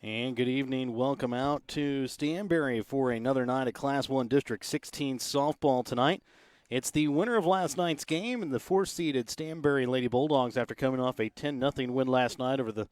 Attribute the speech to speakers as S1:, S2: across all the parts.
S1: And good evening. Welcome out to Stanberry for another night of Class 1 District 16 softball tonight. It's the winner of last night's game and the fourth-seeded Stanberry Lady Bulldogs after coming off a 10-0 win last night over the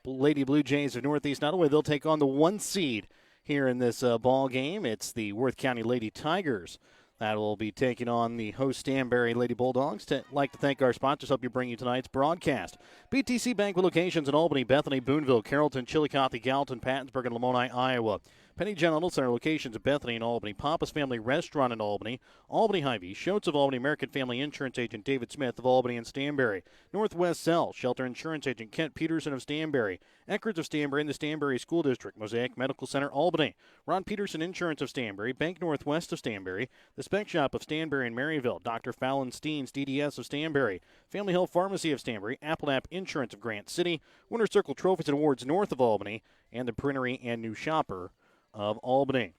S1: Lady Blue Jays of Northeast Nottoway. They'll take on the one seed here in this ball game. It's the Worth County Lady Tigers that will be taking on the host Stanberry Lady Bulldogs. I'd like to thank our sponsors, help you bring you tonight's broadcast. BTC Bank with locations in Albany, Bethany, Boonville, Carrollton, Chillicothe, Gallatin, Pattonsburg, and Lamoni, Iowa. Penny John Auto Center locations at Bethany and Albany, Papa's Family Restaurant in Albany, Albany Hy-Vee, Schultz of Albany, American Family Insurance Agent David Smith of Albany and Stanberry, Northwest Cell, Shelter Insurance Agent Kent Peterson of Stanberry, Eckerd's of Stanberry and the Stanberry School District, Mosaic Medical Center, Albany, Ron Peterson Insurance of Stanberry, Bank Northwest of Stanberry, the Spec Shop of Stanberry and Maryville, Dr. Fallon Steens, DDS of Stanberry, Family Health Pharmacy of Stanberry, Appleapp Insurance of Grant City, Winter Circle Trophies and Awards north of Albany, and the Printery and New Shopper of Albany.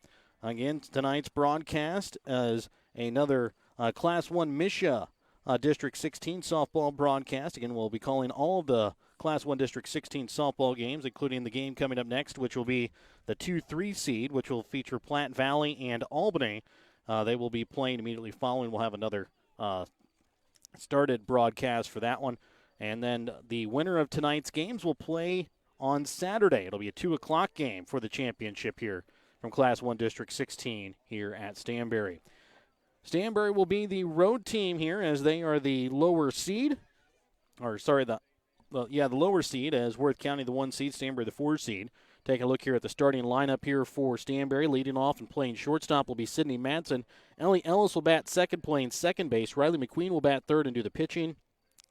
S1: Again, tonight's broadcast is another Class 1 MSHSAA District 16 softball broadcast. Again, we'll be calling all of the Class 1 District 16 softball games, including the game coming up next, which will be the 2-3 seed, which will feature Platte Valley and Albany. They will be playing immediately following. We'll have another started broadcast for that one. And then the winner of tonight's games will play on Saturday. It'll be a 2 o'clock game for the championship here from Class 1 District 16 here at Stanberry. Stanberry will be the road team here as they are the lower seed. The lower seed as Worth County the 1 seed, Stanberry the 4 seed. Take a look here at the starting lineup here for Stanberry. Leading off and playing shortstop will be Sydney Madsen. Ellie Ellis will bat second, playing second base. Riley McQueen will bat third and do the pitching.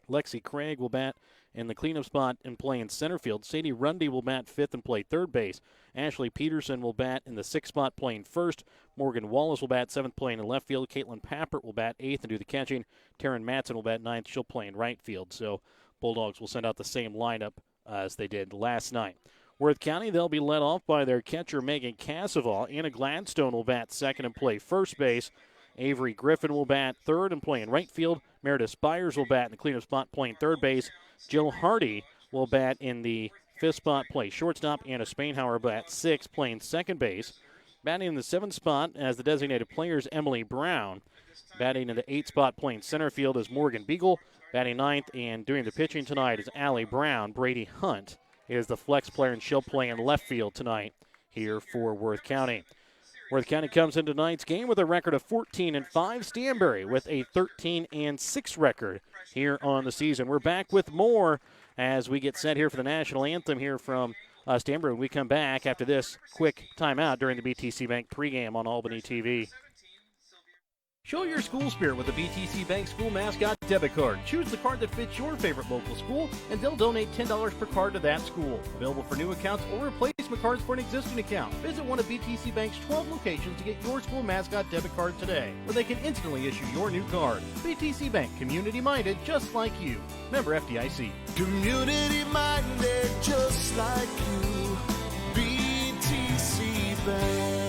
S1: Lexi Craig will bat in the cleanup spot and play in center field. Sadie Rundy will bat fifth and play third base. Ashley Peterson will bat in the sixth spot playing first. Morgan Wallace will bat seventh playing in left field. Caitlin Pappert will bat eighth and do the catching. Taryn Matson will bat ninth. She'll play in right field. So Bulldogs will send out the same lineup as they did last night. Worth County, they'll be led off by their catcher Megan Casavall. Anna Gladstone will bat second and play first base. Avery Griffin will bat third and play in right field. Meredith Spires will bat in the cleanup spot playing third base. Jill Hardy will bat in the fifth spot, play shortstop. Anna Spainhauer will bat sixth, playing second base. Batting in the seventh spot as the designated player is Emily Brown. Batting in the eighth spot, playing center field is Morgan Beagle. Batting ninth and doing the pitching tonight is Allie Brown. Brady Hunt is the flex player, and she'll play in left field tonight here for Worth County. Worth County comes into tonight's game with a record of 14-5. Stanberry with a 13-6 record here on the season. We're back with more as we get set here for the national anthem here from Stanberry. When we come back after this quick timeout during the BTC Bank pregame on Albany TV.
S2: Show your school spirit with the BTC Bank School Mascot Debit Card. Choose the card that fits your favorite local school, and they'll donate $10 per card to that school. Available for new accounts or replacement cards for an existing account. Visit one of BTC Bank's 12 locations to get your school mascot debit card today, where they can instantly issue your new card. BTC Bank, community-minded just like you. Member FDIC.
S3: Community-minded just like you. BTC Bank.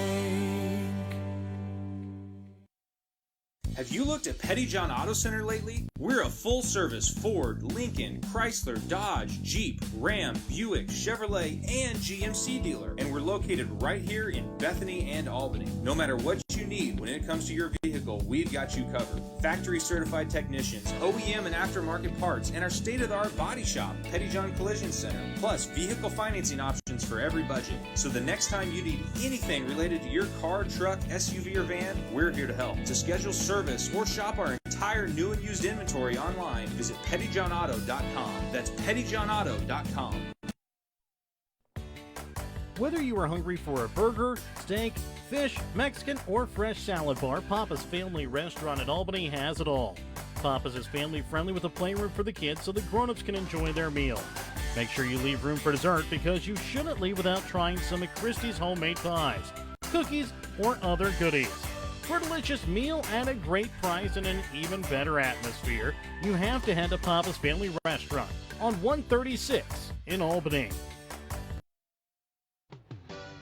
S4: Have you looked at Petty John Auto Center lately? We're a full-service Ford, Lincoln, Chrysler, Dodge, Jeep, Ram, Buick, Chevrolet, and GMC dealer. And we're located right here in Bethany and Albany. No matter what you need when it comes to your vehicle, we've got you covered. Factory-certified technicians, OEM and aftermarket parts, and our state-of-the-art body shop, Petty John Collision Center. Plus, vehicle financing options for every budget. So the next time you need anything related to your car, truck, SUV, or van, we're here to help. To schedule service or shop our entire new and used inventory online, visit pettyjohnauto.com. That's pettyjohnauto.com.
S2: Whether you are hungry for a burger, steak, fish, Mexican, or fresh salad bar, Papa's Family Restaurant in Albany has it all. Papa's is family friendly with a playroom for the kids so the grown-ups can enjoy their meal. Make sure you leave room for dessert because you shouldn't leave without trying some of Christie's homemade pies, cookies, or other goodies. For a delicious meal at a great price and an even better atmosphere, you have to head to Papa's Family Restaurant on 136 in Albany.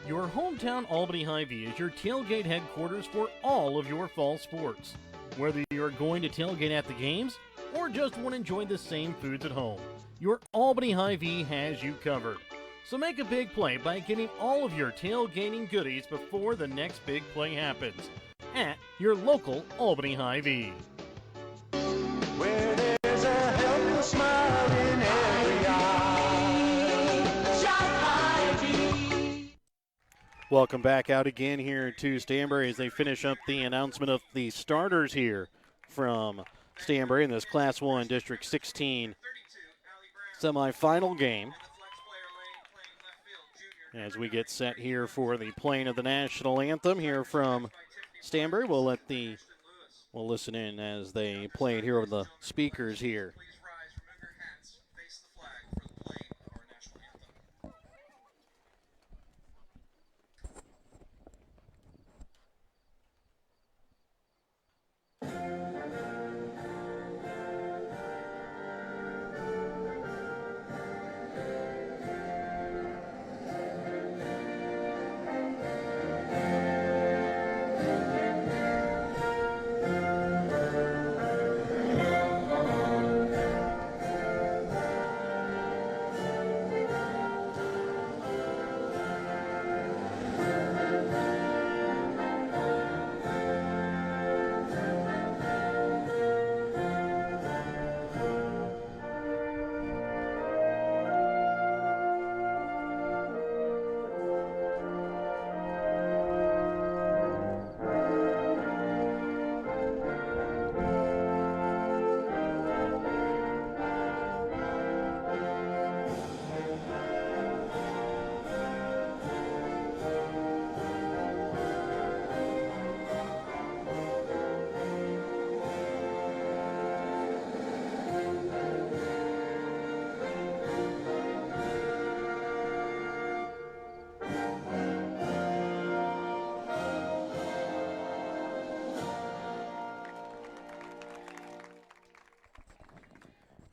S2: Your hometown Albany Hy-Vee is your tailgate headquarters for all of your fall sports. Whether you're going to tailgate at the games or just want to enjoy the same foods at home, your Albany Hy-Vee has you covered. So make a big play by getting all of your tailgating goodies before the next big play happens at your local Albany Hy-Vee.
S3: Where there's a helpless smile in every eye. Shop Hy-Vee.
S1: Welcome back out again here to Stanberry as they finish up the announcement of the starters here from Stanberry in this Class 1 District 16 semifinal game. As we get set here for the playing of the national anthem here from Stanberry, we'll listen in as they play it here over the speakers here.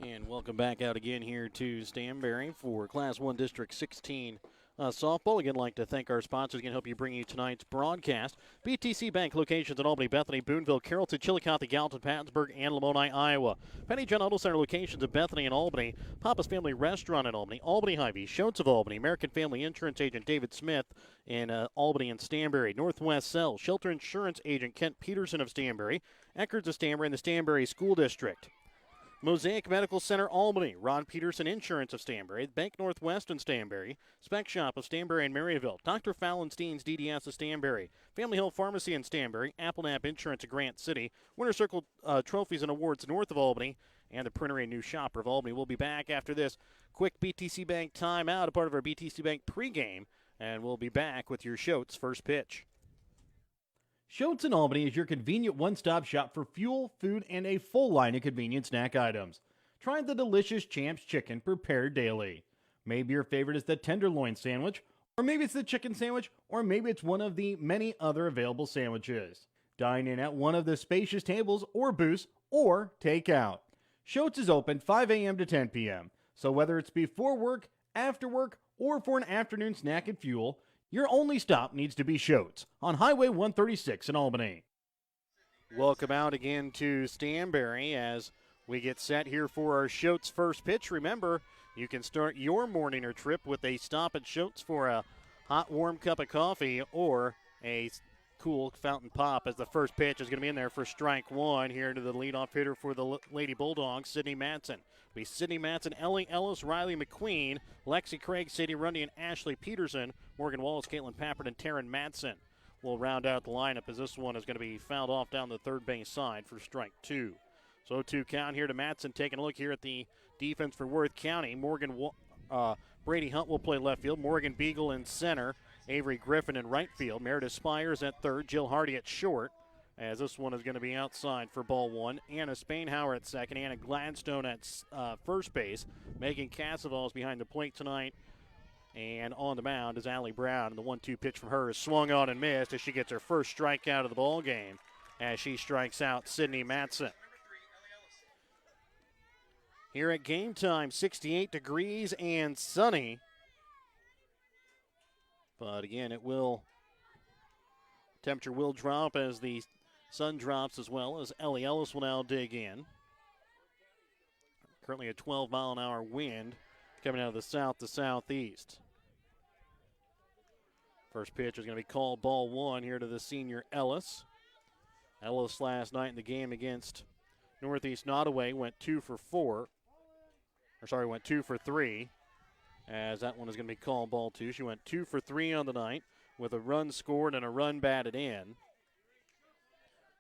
S1: And welcome back out again here to Stanberry for Class 1 District 16 softball. Again, I'd like to thank our sponsors again, help you bring you tonight's broadcast. BTC Bank locations in Albany, Bethany, Boonville, Carrollton, Chillicothe, Gallatin, Pattonsburg, and Lamoni, Iowa. Penny John Auto Center locations in Bethany and Albany. Papa's Family Restaurant in Albany. Albany Hy-Vee, Schultz of Albany. American Family Insurance Agent David Smith in Albany and Stanberry. Northwest Cell, Shelter Insurance Agent Kent Peterson of Stanberry. Eckerd's of Stanberry in the Stanberry School District. Mosaic Medical Center, Albany. Ron Peterson Insurance of Stanberry. Bank Northwest in Stanberry. Spec Shop of Stanberry and Maryville. Dr. Fallenstein's DDS of Stanberry. Family Hill Pharmacy in Stanberry. Applenap Insurance of Grant City. Winter Circle Trophies and Awards north of Albany. And the Printery and New Shopper of Albany. We'll be back after this quick BTC Bank timeout, a part of our BTC Bank pregame. And we'll be back with your Schultz first pitch.
S2: Schultz in Albany is your convenient one-stop shop for fuel, food, and a full line of convenient snack items. Try the delicious Champs Chicken prepared daily. Maybe your favorite is the tenderloin sandwich, or maybe it's the chicken sandwich, or maybe it's one of the many other available sandwiches. Dine in at one of the spacious tables or booths, or take out. Schultz is open 5 a.m. to 10 p.m., so whether it's before work, after work, or for an afternoon snack and fuel, your only stop needs to be Schultz on Highway 136 in Albany.
S1: Welcome out again to Stanberry as we get set here for our Schultz first pitch. Remember, you can start your morning or trip with a stop at Schultz for a hot, warm cup of coffee or a cool fountain pop as the first pitch is going to be in there for strike one here to the leadoff hitter for the Lady Bulldogs, Sydney Matson. It'll be Sydney Matson, Ellie Ellis, Riley McQueen, Lexi Craig, Sadie Rundy, and Ashley Peterson. Morgan Wallace, Caitlin Pappert, and Taryn Matson will round out the lineup as this one is going to be fouled off down the third base side for strike two. So 2 count here to Matson. Taking a look here at the defense for Worth County. Brady Hunt will play left field. Morgan Beagle in center. Avery Griffin in right field. Meredith Spires at third. Jill Hardy at short. As this one is going to be outside for ball one. Anna Spainhauer at second. Anna Gladstone at first base. Megan Casavals behind the plate tonight. And on the mound is Allie Brown. And the 1-2 pitch from her is swung on and missed as she gets her first strikeout of the ball game as she strikes out Sydney Matson. Here at game time, 68 degrees and sunny. But again, temperature will drop as the sun drops as well as Ellie Ellis will now dig in. Currently a 12-mile-an-hour wind coming out of the south to southeast. First pitch is going to be called ball one here to the senior Ellis. Ellis last night in the game against Northeast Nottoway went 2 for 3, as that one is going to be called ball two. She went 2 for 3 on the night with a run scored and a run batted in.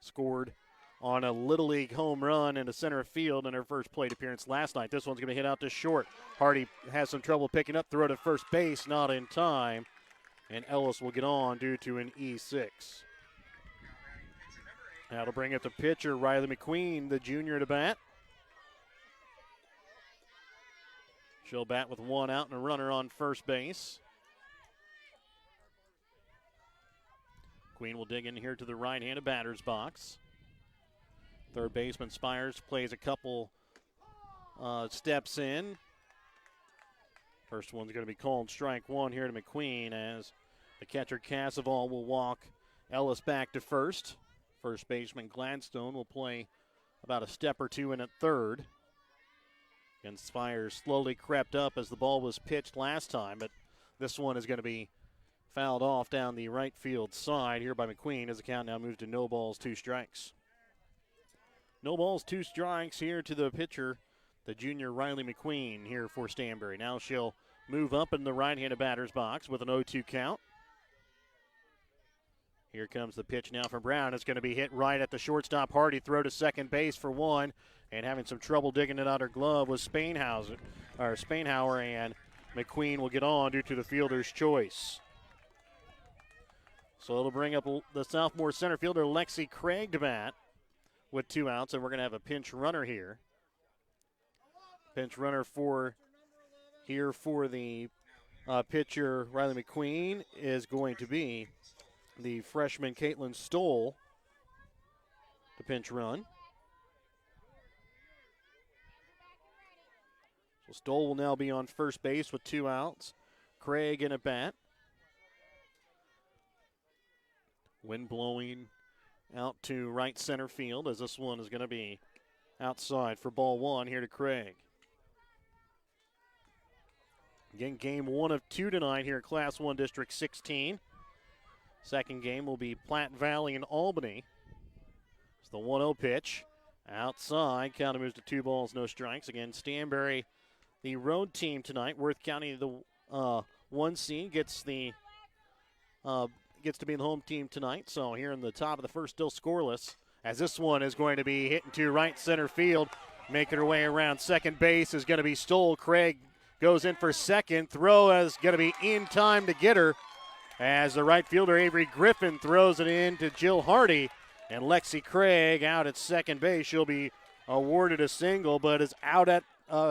S1: Scored on a Little League home run into center field in her first plate appearance last night. This one's going to hit out to short. Hardy has some trouble picking up, throw to first base, not in time, and Ellis will get on due to an E6. That'll bring up the pitcher, Riley McQueen, the junior, to bat. She'll bat with 1 out and a runner on first base. Queen will dig in here to the right-handed batter's box. Third baseman Spires plays a couple steps in. First one's going to be called strike one here to McQueen, as the catcher Casaval will walk Ellis back to first. First baseman Gladstone will play about a step or two in at third. And Spires slowly crept up as the ball was pitched last time, but this one is going to be fouled off down the right field side here by McQueen as the count now moves to no balls, 2 strikes. No balls, 2 strikes here to the pitcher, the junior Riley McQueen here for Stanberry. Now she'll move up in the right-handed batter's box with an 0-2 count. Here comes the pitch now from Brown. It's going to be hit right at the shortstop. Hardy throw to second base for 1, and having some trouble digging it out her glove was Spainhauer, and McQueen will get on due to the fielder's choice. So it'll bring up the sophomore center fielder Lexi Craig to bat with 2 outs, and we're going to have a pinch runner here. Pinch runner for the pitcher Riley McQueen is going to be the freshman Caitlin Stoll to pinch run. So Stoll will now be on first base with 2 outs. Craig in at bat. Wind blowing out to right center field, as this one is going to be outside for ball 1 here to Craig. Again, game 1 of 2 tonight here at Class 1 District 16. Second game will be Platte Valley and Albany. It's the 1-0 pitch. Outside, count moves to 2 balls, no strikes. Again, Stanberry, the road team tonight. Worth County, the 1 seed, gets to be the home team tonight. So here in the top of the first, still scoreless, as this one is going to be hitting to right center field. Making her way around second base is going to be Stoll. Craig goes in for second. Throw is going to be in time to get her, as the right fielder Avery Griffin throws it in to Jill Hardy, and Lexi Craig out at second base. She'll be awarded a single, but is out at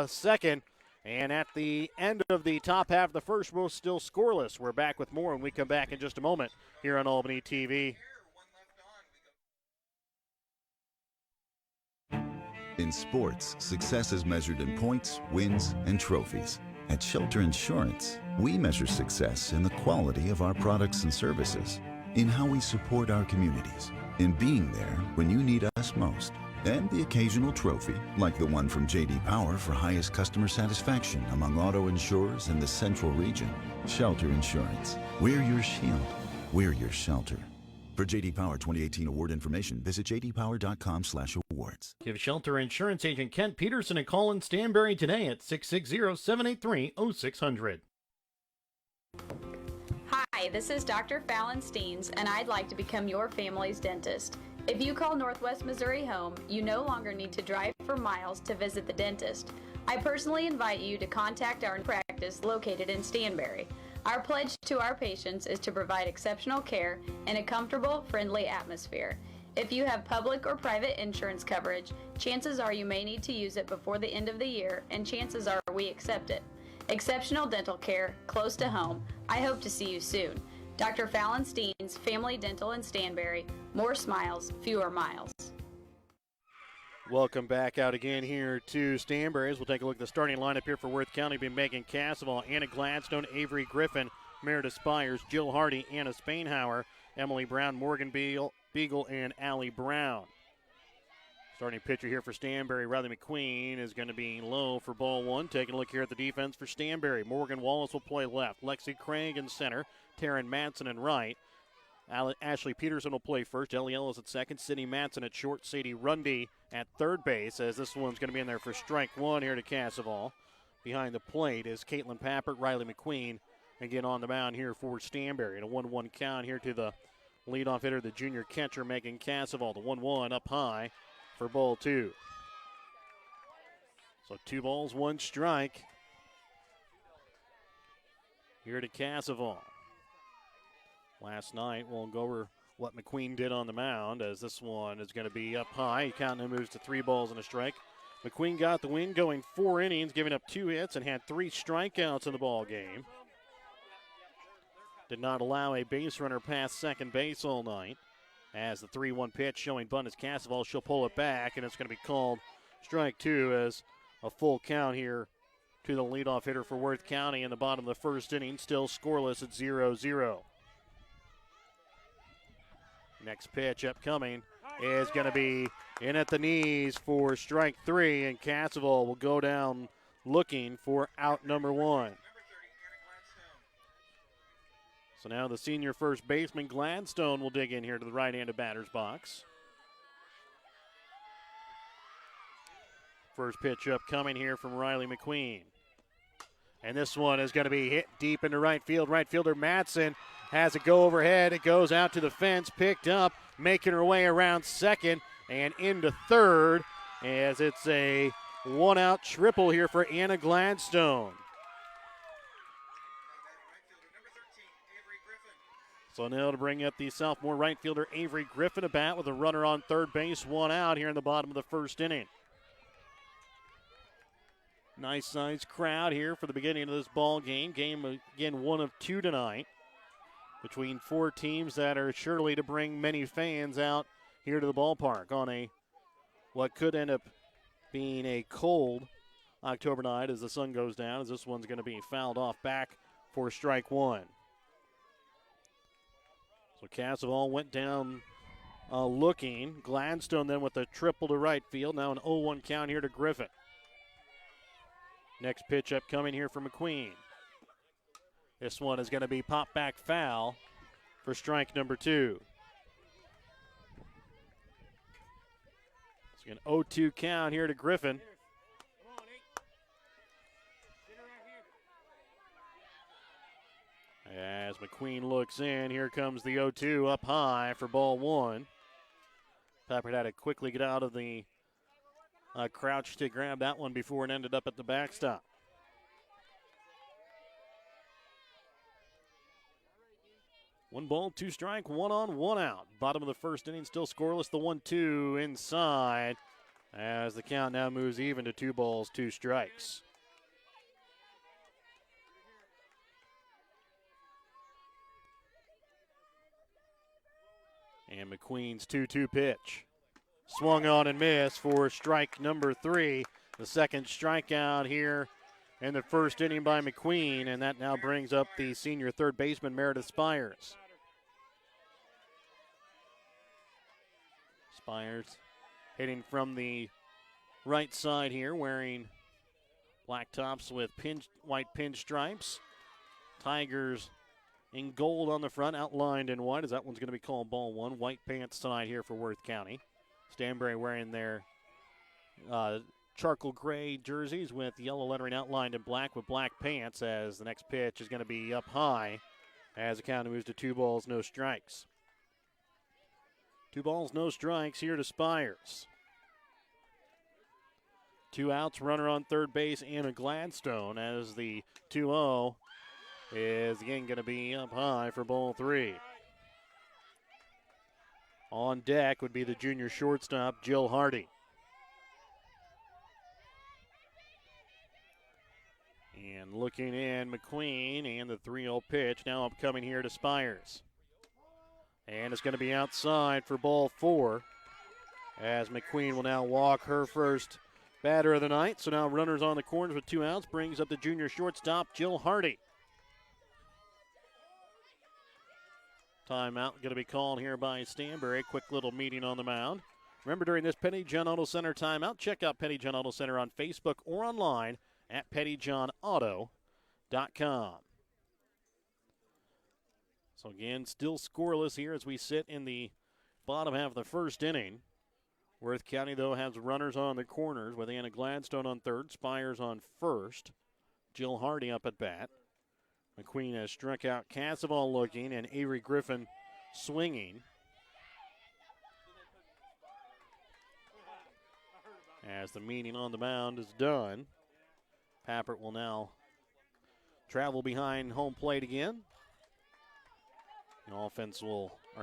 S1: second. And at the end of the top half of the first, we're still scoreless. We're back with more when we come back in just a moment here on Albany TV.
S5: In sports, success is measured in points, wins, and trophies. At Shelter Insurance, we measure success in the quality of our products and services, in how we support our communities, in being there when you need us most, and the occasional trophy, like the one from J.D. Power for highest customer satisfaction among auto insurers in the Central Region. Shelter Insurance. We're your shield. We're your shelter. For J.D. Power 2018 award information, visit jdpower.com/awards.
S2: Give Shelter Insurance agent Kent Peterson a call in Stanberry today at 660-783-0600.
S6: Hi, this is Dr. Fallon Steens, and I'd like to become your family's dentist. If you call Northwest Missouri home, you no longer need to drive for miles to visit the dentist. I personally invite you to contact our practice located in Stanberry. Our pledge to our patients is to provide exceptional care in a comfortable, friendly atmosphere. If you have public or private insurance coverage, chances are you may need to use it before the end of the year, and chances are we accept it. Exceptional dental care, close to home. I hope to see you soon. Dr. Fallon Steens, Family Dental in Stanberry. More smiles, fewer miles.
S1: Welcome back out again here to Stanberry. We'll take a look at the starting lineup here for Worth County. Be Megan Casaval, Anna Gladstone, Avery Griffin, Meredith Spires, Jill Hardy, Anna Spainhauer, Emily Brown, Morgan Beagle, and Allie Brown. Starting pitcher here for Stanberry, Riley McQueen, is going to be low for ball one. Taking a look here at the defense for Stanberry. Morgan Wallace will play left. Lexi Craig in center. Taryn Matson in right. Ashley Peterson will play first. Ellie Ellis at second. Sydney Matson at short. Sadie Rundy at third base, as this one's going to be in there for strike one here to Casseval. Behind the plate is Caitlin Pappert, Riley McQueen, again on the mound here for Stanberry. And a 1-1 count here to the leadoff hitter, the junior catcher, Megan Casseval. The 1-1 up high for ball two. So 2 balls, 1 strike here to Casseval. Last night, we'll go over what McQueen did on the mound, as this one is going to be up high. He counting and moves to 3 balls and a strike. McQueen got the win, going 4 innings, giving up 2 hits, and had 3 strikeouts in the ball game. Did not allow a base runner past second base all night. As the 3-1 pitch showing bunt is Casseval, she'll pull it back, and it's going to be called strike 2 as a full count here to the leadoff hitter for Worth County in the bottom of the first inning, still scoreless at 0-0. Next pitch upcoming is going to be in at the knees for strike 3, and Casseval will go down looking for out number 1. So now the senior first baseman Gladstone will dig in here to the right-handed batter's box. First pitch upcoming here from Riley McQueen. And this one is going to be hit deep into right field. Right fielder Matson has it go overhead. It goes out to the fence, picked up, making her way around second and into third, as it's a 1-out triple here for Anna Gladstone. So now to bring up the sophomore right fielder Avery Griffin to bat with a runner on third base, 1 out here in the bottom of the first inning. Nice sized crowd here for the beginning of this ball game. Game again 1 of 2 tonight between 4 teams that are surely to bring many fans out here to the ballpark on a what could end up being a cold October night as the sun goes down, as this one's going to be fouled off back for strike 1. So Casseval went down looking. Gladstone then with a triple to right field. Now an 0-1 count here to Griffin. Next pitch upcoming here for McQueen. This one is going to be popped back foul for strike number 2. It's an 0-2 count here to Griffin. As McQueen looks in, here comes the 0-2 up high for ball 1. Pappert had to quickly get out of the crouch to grab that one before it ended up at the backstop. One ball, 2 strike, 1 on, 1 out. Bottom of the first inning, still scoreless. The 1-2 inside as the count now moves even to 2 balls, 2 strikes. And McQueen's 2-2 pitch. Swung on and missed for strike number 3. The second strikeout here in the first inning by McQueen, and that now brings up the senior third baseman Meredith Spires. Spires hitting from the right side here, wearing black tops with white pinstripes. Tigers in gold on the front, outlined in white, as that one's going to be called ball 1. White pants tonight here for Worth County. Stanberry wearing their charcoal gray jerseys with yellow lettering outlined in black with black pants, as the next pitch is going to be up high as the count moves to 2 balls, no strikes. 2 balls, no strikes here to Spires. 2 outs, runner on third base, Anna Gladstone, as the 2-0 is again going to be up high for ball 3. On deck would be the junior shortstop, Jill Hardy. And looking in, McQueen, and the 3-0 pitch now upcoming here to Spires. And it's going to be outside for ball 4, as McQueen will now walk her first batter of the night. So now runners on the corners with 2 outs brings up the junior shortstop, Jill Hardy. Timeout going to be called here by Stanberry. Quick little meeting on the mound.
S2: Remember, during this Petty John Auto Center timeout, check out Petty John Auto Center on Facebook or online at pettyjohnauto.com. So again, still scoreless here as we sit in the bottom half of the first inning. Worth County, though, has runners on the corners with Anna Gladstone on third, Spires on first, Jill Hardy up at bat. McQueen has struck out Casavall looking and Avery Griffin swinging. As the meeting on the mound is done, Pappert will now travel behind home plate again. Our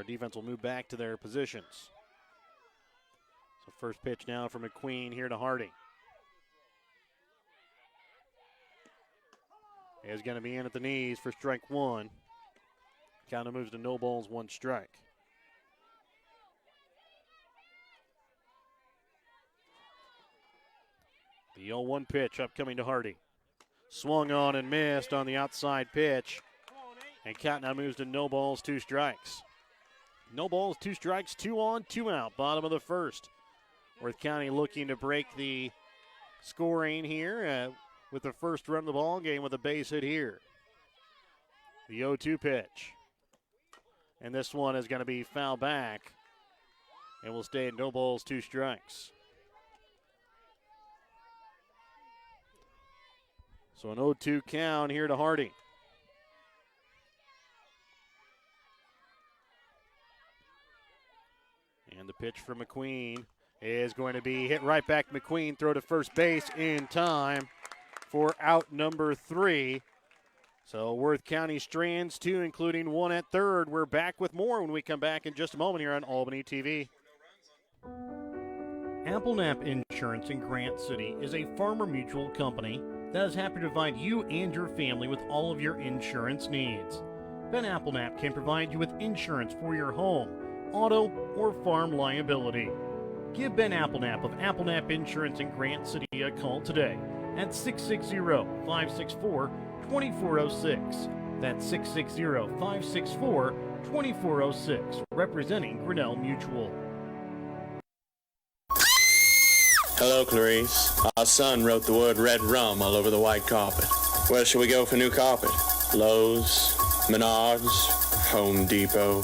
S2: defense will move back to their positions. So first pitch now for McQueen here to Hardy. Is going to be in at the knees for strike one. Count moves to no balls, one strike. The 0-1 pitch upcoming to Hardy. Swung on and missed on the outside pitch. And count now moves to no balls, two strikes. No balls, two strikes, 2 on, 2 out. Bottom of the first. Worth County looking to break the scoring here with the first run of the ball game with a base hit here. The 0-2 pitch. And this one is going to be foul back. And will stay at no balls, two strikes. So an 0-2 count here to Hardy. And the pitch for McQueen is going to be hit right back. McQueen throw to first base in time for out number 3. So Worth County strands 2, including 1 at third. We're back with more when we come back in just a moment here on Albany TV.
S1: Applenap Insurance in Grant City is a Farmer Mutual company that is happy to provide you and your family with all of your insurance needs. Ben Applenap can provide you with insurance for your home, auto, or farm liability. Give Ben Applenap of Applenap Insurance in Grant City a call today at 660-564-2406. That's 660-564-2406, representing Grinnell Mutual.
S7: Hello, Clarice. Our son wrote the word red rum all over the white carpet. Where shall we go for new carpet? Lowe's, Menards, Home Depot.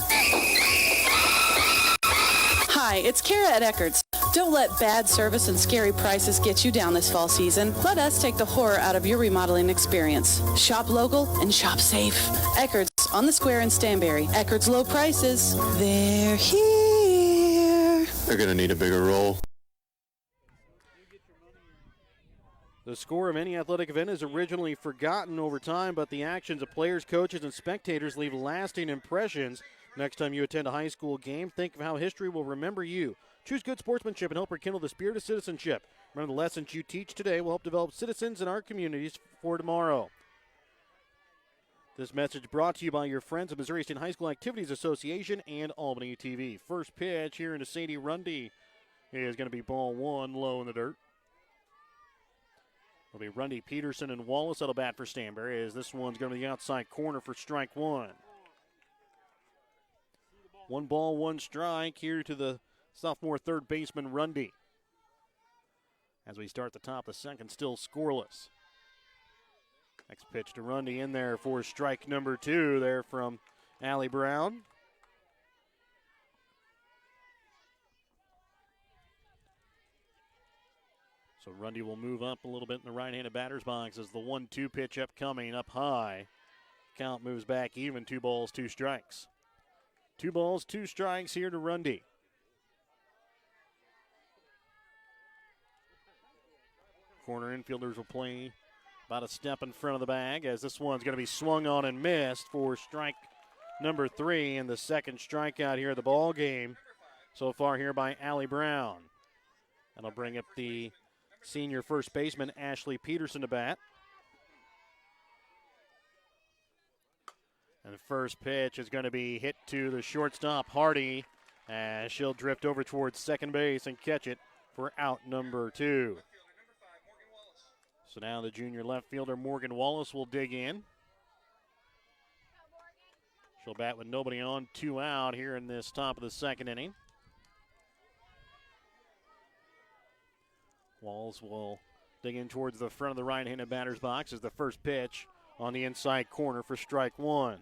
S8: Hi, it's Kara at Eckerd's. Don't let bad service and scary prices get you down this fall season. Let us take the horror out of your remodeling experience. Shop local and shop safe. Eckerd's on the square in Stanberry. Eckerd's low prices. They're here.
S7: They're gonna need a bigger roll.
S2: The score of any athletic event is originally forgotten over time, but the actions of players, coaches, and spectators leave lasting impressions. Next time you attend a high school game, think of how history will remember you. Choose good sportsmanship and help rekindle the spirit of citizenship. Remember, the lessons you teach today will help develop citizens in our communities for tomorrow. This message brought to you by your friends of Missouri State High School Activities Association and Albany TV. First pitch here into Sadie Rundy is going to be ball 1, low in the dirt. It'll be Rundy, Peterson, and Wallace that'll bat for Stanberry, as this one's going to the outside corner for strike 1. 1 ball, 1 strike here to the sophomore third baseman, Rundy. As we start the top of the second, still scoreless. Next pitch to Rundy in there for strike number 2 there from Allie Brown. So Rundy will move up a little bit in the right-handed batter's box as the 1-2 pitch upcoming, up high. Count moves back even, 2 balls, 2 strikes. 2 balls, 2 strikes here to Rundy. Corner infielders will play about a step in front of the bag, as this one's going to be swung on and missed for strike number 3, and the second strikeout here of the ball game so far here by Allie Brown. That'll bring up the senior first baseman Ashley Peterson to bat. And the first pitch is going to be hit to the shortstop, Hardy, as she'll drift over towards second base and catch it for out number 2. So now the junior left fielder, Morgan Wallace, will dig in. She'll bat with nobody on, 2 out here in this top of the second inning.
S1: Walls will dig in towards the front of the right-handed batter's box as the first pitch on the inside corner for strike one.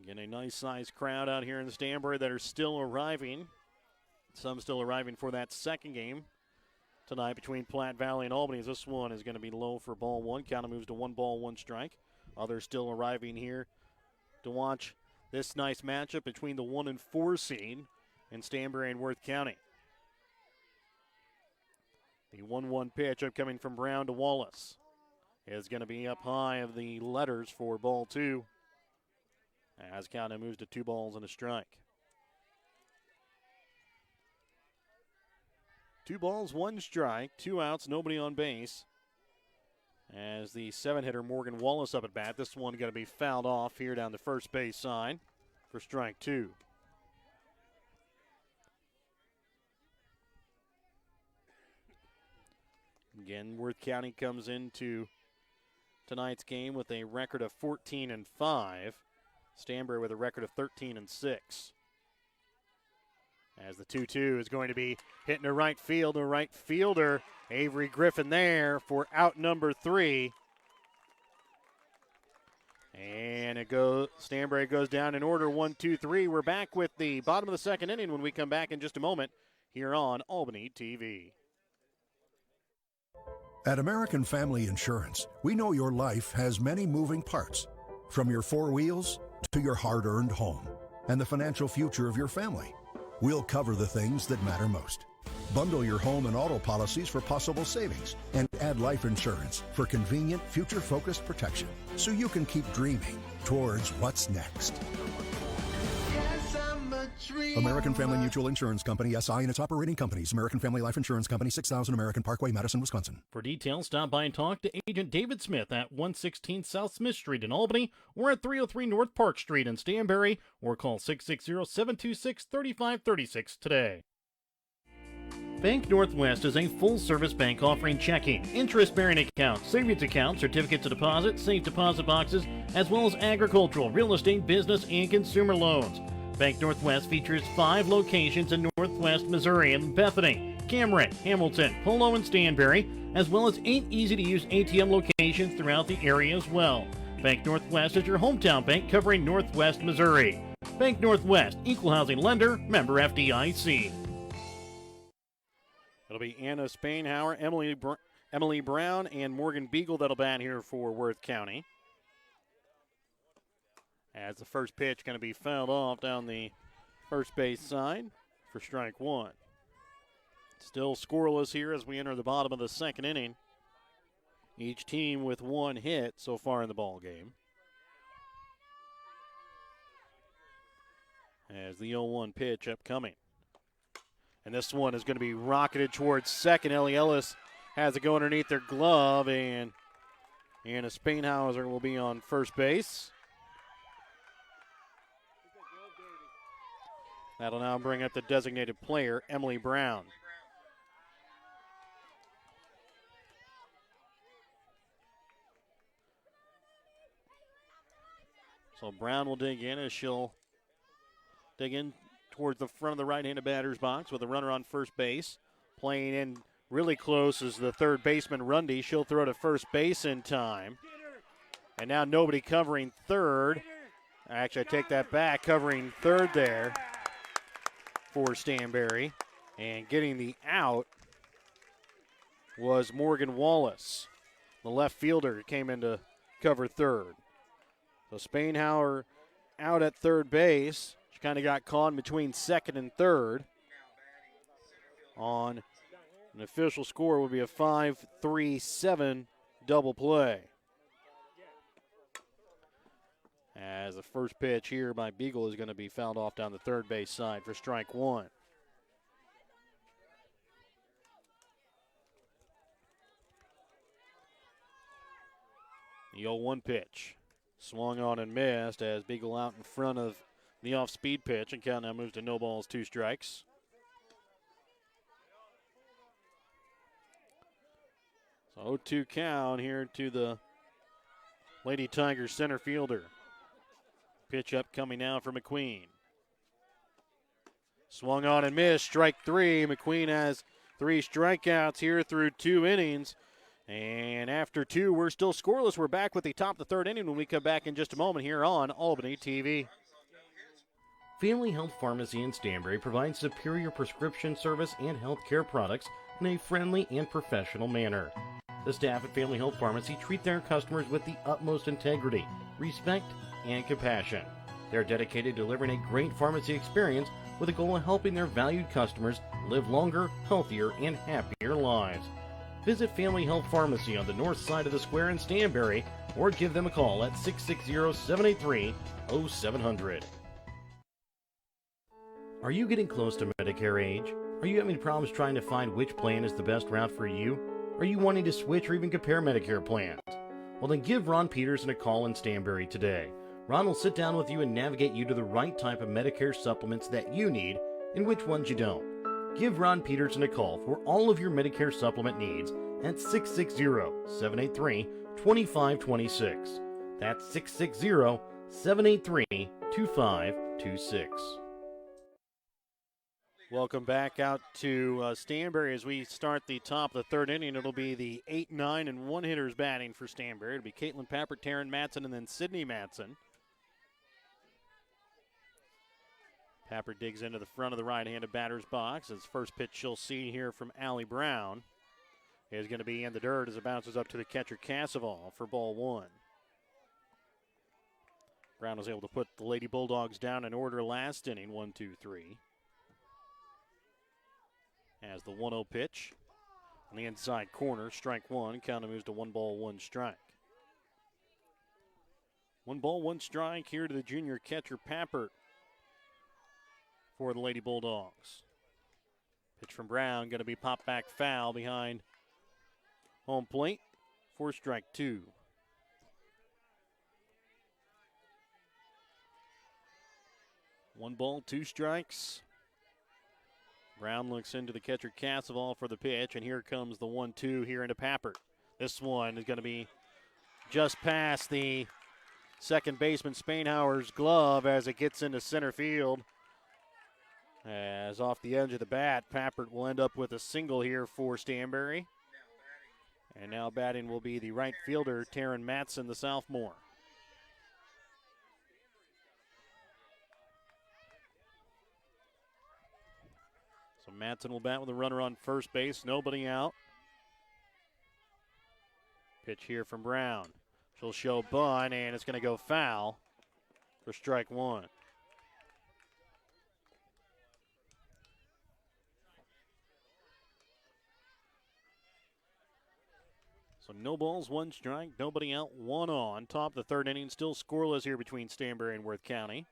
S1: Again, a nice-sized crowd out here in the Stanberry that are still arriving. Some still arriving for that second game tonight between Platte Valley and Albany. As this one is going to be low for ball one. Count moves to 1-1 strike. Others still arriving here to watch this nice matchup between the 1 and 4 seed in Stanberry and Worth County. The 1-1 pitch upcoming from Brown to Wallace is going to be up high of the letters for ball two. As count moves to 2 balls and a strike. 2 balls, 1 strike, 2 outs, nobody on base. As the 7-hitter Morgan Wallace up at bat. This one going to be fouled off here down the first base side for strike 2. Again, Worth County comes into tonight's game with a record of 14-5. Stanberry with a record of 13-6. As the 2-2 is going to be hitting to right field. The right fielder, Avery Griffin, there for out number 3. And Stanberry goes down in order, 1, 2, 3. We're back with the bottom of the second inning when we come back in just a moment here on Albany TV.
S9: At American Family Insurance, we know your life has many moving parts, from your 4 wheels to your hard-earned home and the financial future of your family. We'll cover the things that matter most. Bundle your home and auto policies for possible savings and add life insurance for convenient, future-focused protection so you can keep dreaming towards what's next. American Family Mutual Insurance Company, SI, and its operating companies. American Family Life Insurance Company, 6000 American Parkway, Madison, Wisconsin.
S2: For details, stop by and talk to Agent David Smith at 116 South Smith Street in Albany or at 303 North Park Street in Stanberry, or call 660-726-3536 today. Bank Northwest is a full-service bank offering checking, interest-bearing accounts, savings accounts, certificates of deposit, safe deposit boxes, as well as agricultural, real estate, business, and consumer loans. Bank Northwest features 5 locations in Northwest Missouri in Bethany, Cameron, Hamilton, Polo, and Stanberry, as well as 8 easy-to-use ATM locations throughout the area as well. Bank Northwest is your hometown bank covering Northwest Missouri. Bank Northwest, equal housing lender, member FDIC.
S1: It'll be Anna Spainhauer, Emily Brown, and Morgan Beagle that'll bat here for Worth County. As the first pitch going to be fouled off down the first base side for strike 1. Still scoreless here as we enter the bottom of the second inning. Each team with 1 hit so far in the ball game. As the 0-1 pitch upcoming. And this one is going to be rocketed towards second. Ellie Ellis has it go underneath their glove, and Anna Spainhauser will be on first base. That'll now bring up the designated player, Emily Brown. So Brown will dig in as she'll dig in towards the front of the right-handed batter's box with a runner on first base. Playing in really close is the third baseman, Rundy. She'll throw to first base in time. And now nobody covering third. Actually, I take that back. Covering third there for Stanberry. And getting the out was Morgan Wallace. The left fielder came in to cover third. So Spainhauer out at third base. She kind of got caught in between second and third. On an official score would be a 5-3-7 double play. As the first pitch here by Beagle is going to be fouled off down the third base side for strike 1. The 0-1 pitch. Swung on and missed as Beagle out in front of the off-speed pitch, and count now moves to no balls, 2 strikes. So 0-2 count here to the Lady Tigers center fielder. Pitch up coming now for McQueen. Swung on and missed. Strike three. McQueen has 3 strikeouts here through 2 innings. And after 2, we're still scoreless. We're back with the top of the 3rd inning when we come back in just a moment here on Albany TV.
S2: Family Health Pharmacy in Stanberry provides superior prescription service and health care products in a friendly and professional manner. The staff at Family Health Pharmacy treat their customers with the utmost integrity, respect, and compassion. They're dedicated to delivering a great pharmacy experience with the goal of helping their valued customers live longer, healthier, and happier lives. Visit Family Health Pharmacy on the north side of the square in Stanberry or give them a call at 660-783-0700. Are you getting close to Medicare age? Are you having problems trying to find which plan is the best route for you? Are you wanting to switch or even compare Medicare plans? Well, then give Ron Peterson a call in Stanberry today. Ron will sit down with you and navigate you to the right type of Medicare supplements that you need and which ones you don't. Give Ron Peterson a call for all of your Medicare supplement needs at 660-783-2526. That's 660-783-2526.
S1: Welcome back out to Stanberry as we start the top of the 3rd inning. It'll be the 8, 9, and 1 hitters batting for Stanberry. It'll be Caitlin Pappert, Taryn Matson, and then Sydney Matson. Pappert digs into the front of the right-handed batter's box. His first pitch she'll see here from Allie Brown is going to be in the dirt as it bounces up to the catcher Casseval for ball 1. Brown was able to put the Lady Bulldogs down in order last inning, 1-2-3. As the 1-0 pitch on the inside corner, strike 1. Count moves to 1 ball, 1 strike. 1 ball, 1 strike here to the junior catcher Pappert for the Lady Bulldogs. Pitch from Brown going to be popped back foul behind home plate for strike 2. One ball, 2 strikes. Brown looks into the catcher Casseval for the pitch, and here comes the 1-2 here into Pappert. This one is going to be just past the second baseman Spainhauer's glove as it gets into center field. As off the edge of the bat, Pappert will end up with a single here for Stanberry. And now batting will be the right fielder, Taryn Matson, the sophomore. So Matson will bat with a runner on first base, nobody out. Pitch here from Brown. She'll show bunt, and it's going to go foul for strike 1. So no balls, 1 strike, nobody out, 1 on. Top of the 3rd inning, still scoreless here between Stanberry and Worth County.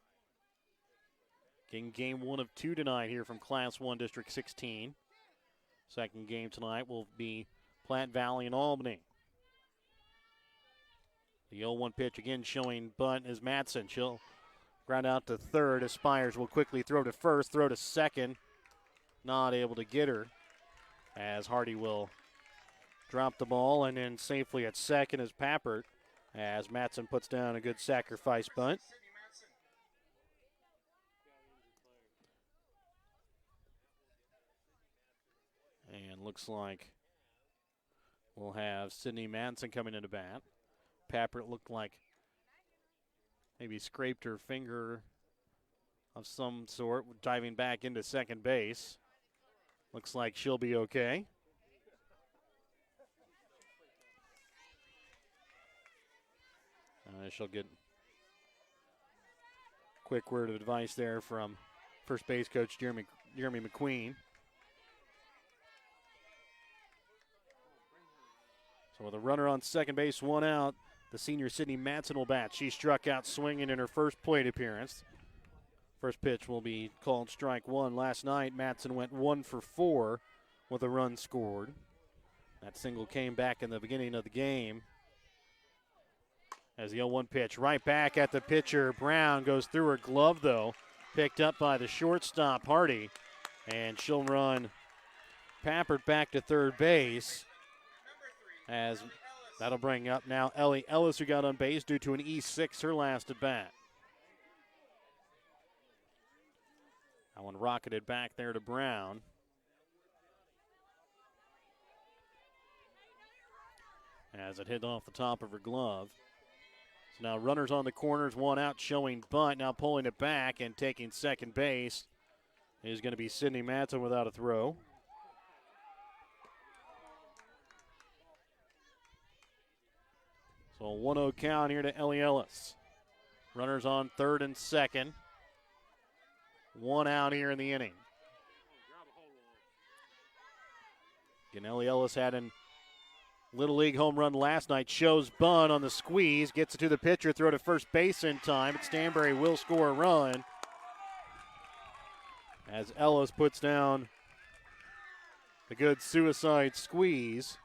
S1: Getting game 1 of 2 tonight here from Class 1 District 16. Second game tonight will be Platte Valley and Albany. The 0-1 pitch again showing bunt is Matson. She'll ground out to third. Aspires will quickly throw to first, throw to second. Not able to get her as Hardy will drop the ball, and then safely at second is Pappert as Matson puts down a good sacrifice bunt. And looks like we'll have Sydney Matson coming into bat. Pappert looked like maybe scraped her finger of some sort, diving back into second base. Looks like she'll be okay. She'll get quick word of advice there from first base coach Jeremy McQueen. So with a runner on second base, 1 out, the senior Sydney Matson will bat. She struck out swinging in her first plate appearance. First pitch will be called strike 1. Last night, Matson went 1 for 4 with a run scored. That single came back in the beginning of the game. As the 0-1 pitch right back at the pitcher. Brown goes through her glove, though. Picked up by the shortstop, Hardy. And she'll run Pappert back to third base. As that'll bring up now Ellie Ellis, who got on base due to an E6, her last at bat. That one rocketed back there to Brown. As it hit off the top of her glove. So now runners on the corners, one out showing bunt. Now pulling it back and taking second base is going to be Sydney Matson without a throw. So a 1-0 count here to Ellie Ellis. Runners on third and second. One out here in the inning. Again, Ellie Ellis had an Little League home run last night. Shows bunt on the squeeze. Gets it to the pitcher. Throw to first base in time. But Stanberry will score a run. As Ellis puts down the good suicide squeeze.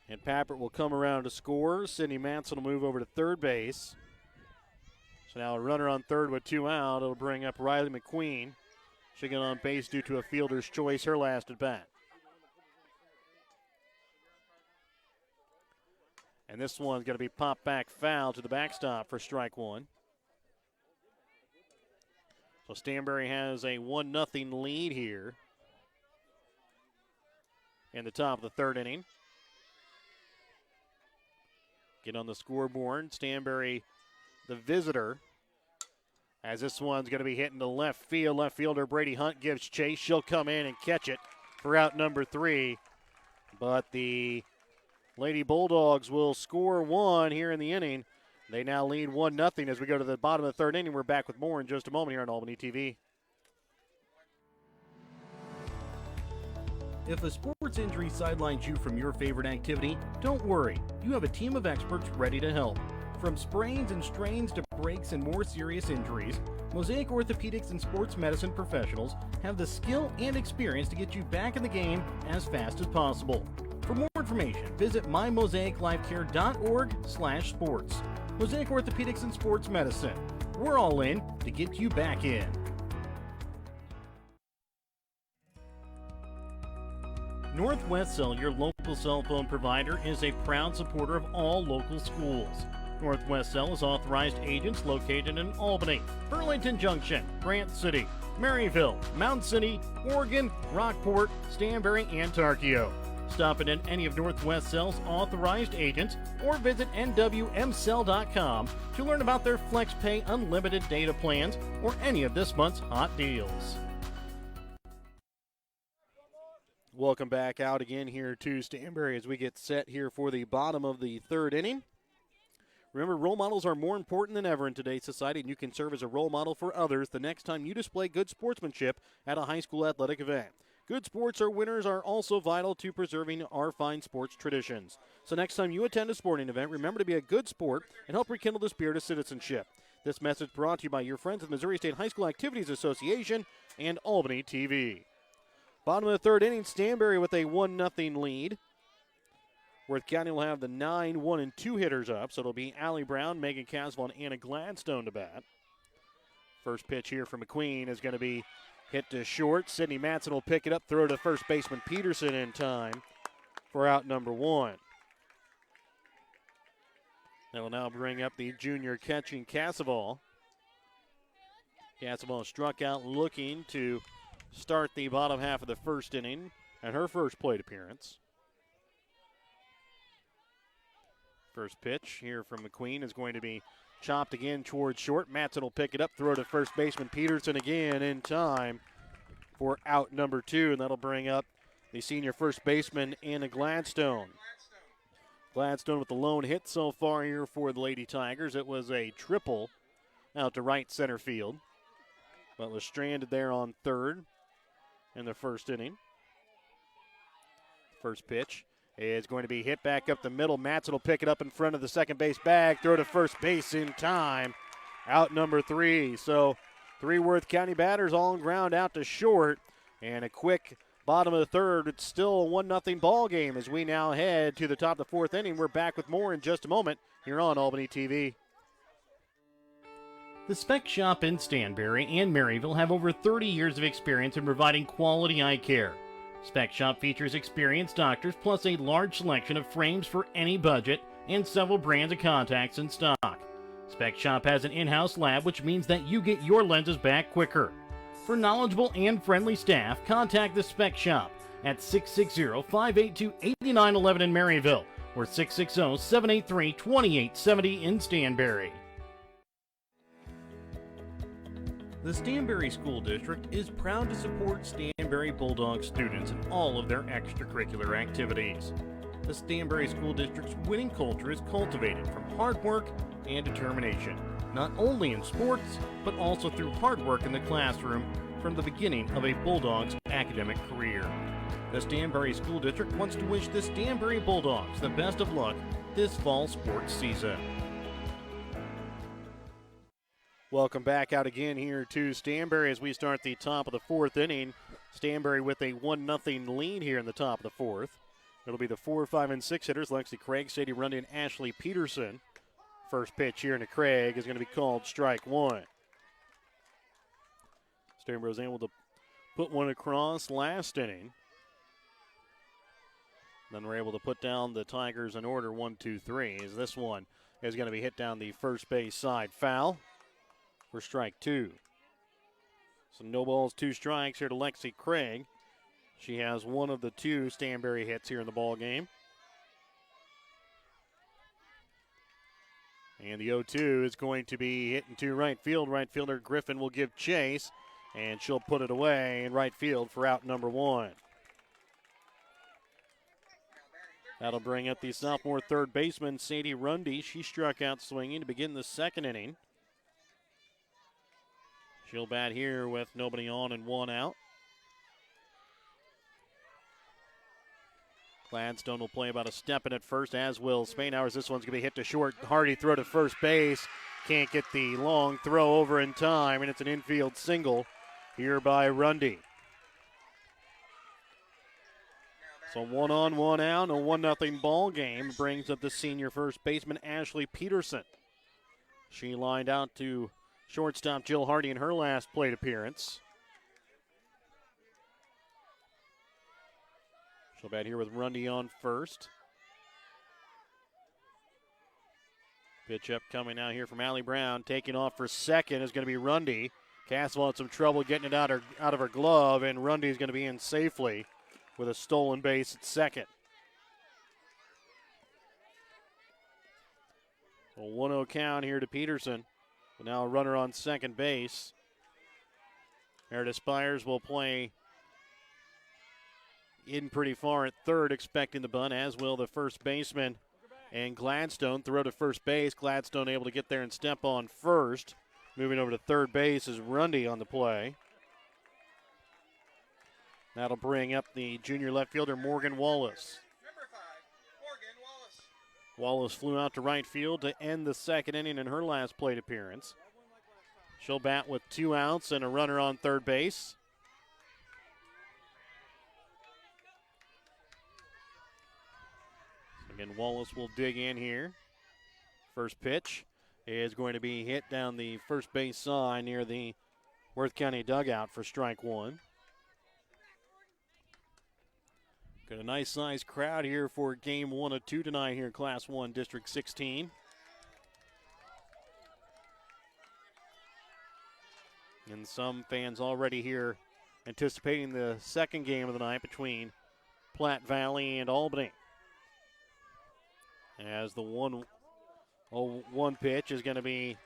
S1: And Pappert will come around to score. Sydney Matson will move over to third base. So now a runner on third with two out. It'll bring up Riley McQueen. She'll get on base due to a fielder's choice, her last at bat. And this one's going to be popped back foul to the backstop for strike one. So Stanberry has a 1-0 lead here in the top of the third inning. Get on the scoreboard. Stanberry, the visitor, as this one's going to be hitting to left field. Left fielder Brady Hunt gives chase. She'll come in and catch it for out number 3. But the Lady Bulldogs will score one here in the inning. They now lead 1-0 as we go to the bottom of the third inning. We're back with more in just a moment here on Albany TV.
S2: If a sports injury sidelines you from your favorite activity, don't worry. You have a team of experts ready to help. From sprains and strains to breaks and more serious injuries, Mosaic Orthopedics and Sports Medicine professionals have the skill and experience to get you back in the game as fast as possible. For more information, visit mymosaiclifecare.org/sports. Mosaic Orthopedics and Sports Medicine. We're all in to get you back in. Northwest Cell, your local cell phone provider, is a proud supporter of all local schools. Northwest Cell is authorized agents located in Albany, Burlington Junction, Grant City, Maryville, Mound City, Oregon, Rockport, Stanberry, and Tarkio. Stop in any of Northwest Cell's authorized agents or visit nwmcell.com to learn about their FlexPay unlimited data plans or any of this month's hot deals.
S1: Welcome back out again here to Stanberry as we get set here for the bottom of the third inning. Remember, role models are more important than ever in today's society, and you can serve as a role model for others the next time you display good sportsmanship at a high school athletic event. Good sports or winners are also vital to preserving our fine sports traditions. So next time you attend a sporting event, remember to be a good sport and help rekindle the spirit of citizenship. This message brought to you by your friends at Missouri State High School Activities Association and Albany TV. Bottom of the third inning, Stanberry with a 1-0 lead. Worth County will have the 9, 1, and 2 hitters up, so it'll be Allie Brown, Megan Caswell, and Anna Gladstone to bat. First pitch here from McQueen is going to be hit to short. Sydney Matson will pick it up, throw to first baseman Peterson in time for out number 1. That will now bring up the junior catching Caswell. Caswell struck out looking to start the bottom half of the first inning at her first plate appearance. First pitch here from McQueen is going to be chopped again towards short. Matson will pick it up, throw to first baseman Peterson again in time for out number 2, and that'll bring up the senior first baseman Anna Gladstone. Gladstone with the lone hit so far here for the Lady Tigers. It was a triple out to right center field, but was stranded there on third in the first inning. First pitch is going to be hit back up the middle. Matson will pick it up in front of the second base bag, throw to first base in time. Out number 3. So 3 Worth County batters all on ground out to short. And a quick bottom of the third. It's still a 1-0 ball game as we now head to the top of the fourth inning. We're back with more in just a moment here on Albany TV.
S2: The Spec Shop in Stanberry and Maryville have over 30 years of experience in providing quality eye care. Spec Shop features experienced doctors plus a large selection of frames for any budget and several brands of contacts in stock. Spec Shop has an in-house lab, which means that you get your lenses back quicker. For knowledgeable and friendly staff, contact the Spec Shop at 660-582-8911 in Maryville or 660-783-2870 in Stanberry. The Stanberry School District is proud to support Stanberry Bulldog students in all of their extracurricular activities. The Stanberry School District's winning culture is cultivated from hard work and determination, not only in sports, but also through hard work in the classroom from the beginning of a Bulldog's academic career. The Stanberry School District wants to wish the Stanberry Bulldogs the best of luck this fall sports season.
S1: Welcome back out again here to Stanberry as we start the top of the fourth inning. Stanberry with a 1-0 lead here in the top of the fourth. It'll be the 4, 5, and 6 hitters, Lexi Craig, Sadie Rundy, and Ashley Peterson. First pitch here into Craig is going to be called strike one. Stanberry was able to put one across last inning. Then we're able to put down the Tigers in order 1, 2, 3. As this one is going to be hit down the first base side foul for strike two. So no balls, 2 strikes here to Lexi Craig. She has one of the 2 Stanberry hits here in the ball game. And the 0-2 is going to be hit into right field. Right fielder Griffin will give chase, and she'll put it away in right field for out number 1. That'll bring up the sophomore third baseman, Sadie Rundy. She struck out swinging to begin the second inning. She'll bat here with nobody on and 1 out. Gladstone will play about a step in at first, as will Spainhours. This one's going to be hit to short. Hardy throw to first base. Can't get the long throw over in time, and it's an infield single here by Rundy. So 1 on, 1 out, a 1-0 ball game brings up the senior first baseman, Ashley Peterson. She lined out to shortstop Jill Hardy in her last plate appearance. She'll bat here with Rundy on first. Pitch up coming out here from Allie Brown. Taking off for second is going to be Rundy. Castle had some trouble getting it out of her glove, and Rundy is going to be in safely with a stolen base at second. A 1-0 count here to Peterson. But now a runner on second base. Meredith Spires will play in pretty far at third, expecting the bunt, as will the first baseman. And Gladstone throw to first base. Gladstone able to get there and step on first. Moving over to third base is Rundy on the play. That'll bring up the junior left fielder, Morgan Wallace. Wallace flew out to right field to end the second inning in her last plate appearance. She'll bat with 2 outs and a runner on third base. Again, Wallace will dig in here. First pitch is going to be hit down the first base side near the Worth County dugout for strike one. Got a nice sized crowd here for game 1 of 2 tonight here in Class 1 District 16. And some fans already here anticipating the second game of the night between Platte Valley and Albany. As the 1-0-1 pitch is going to be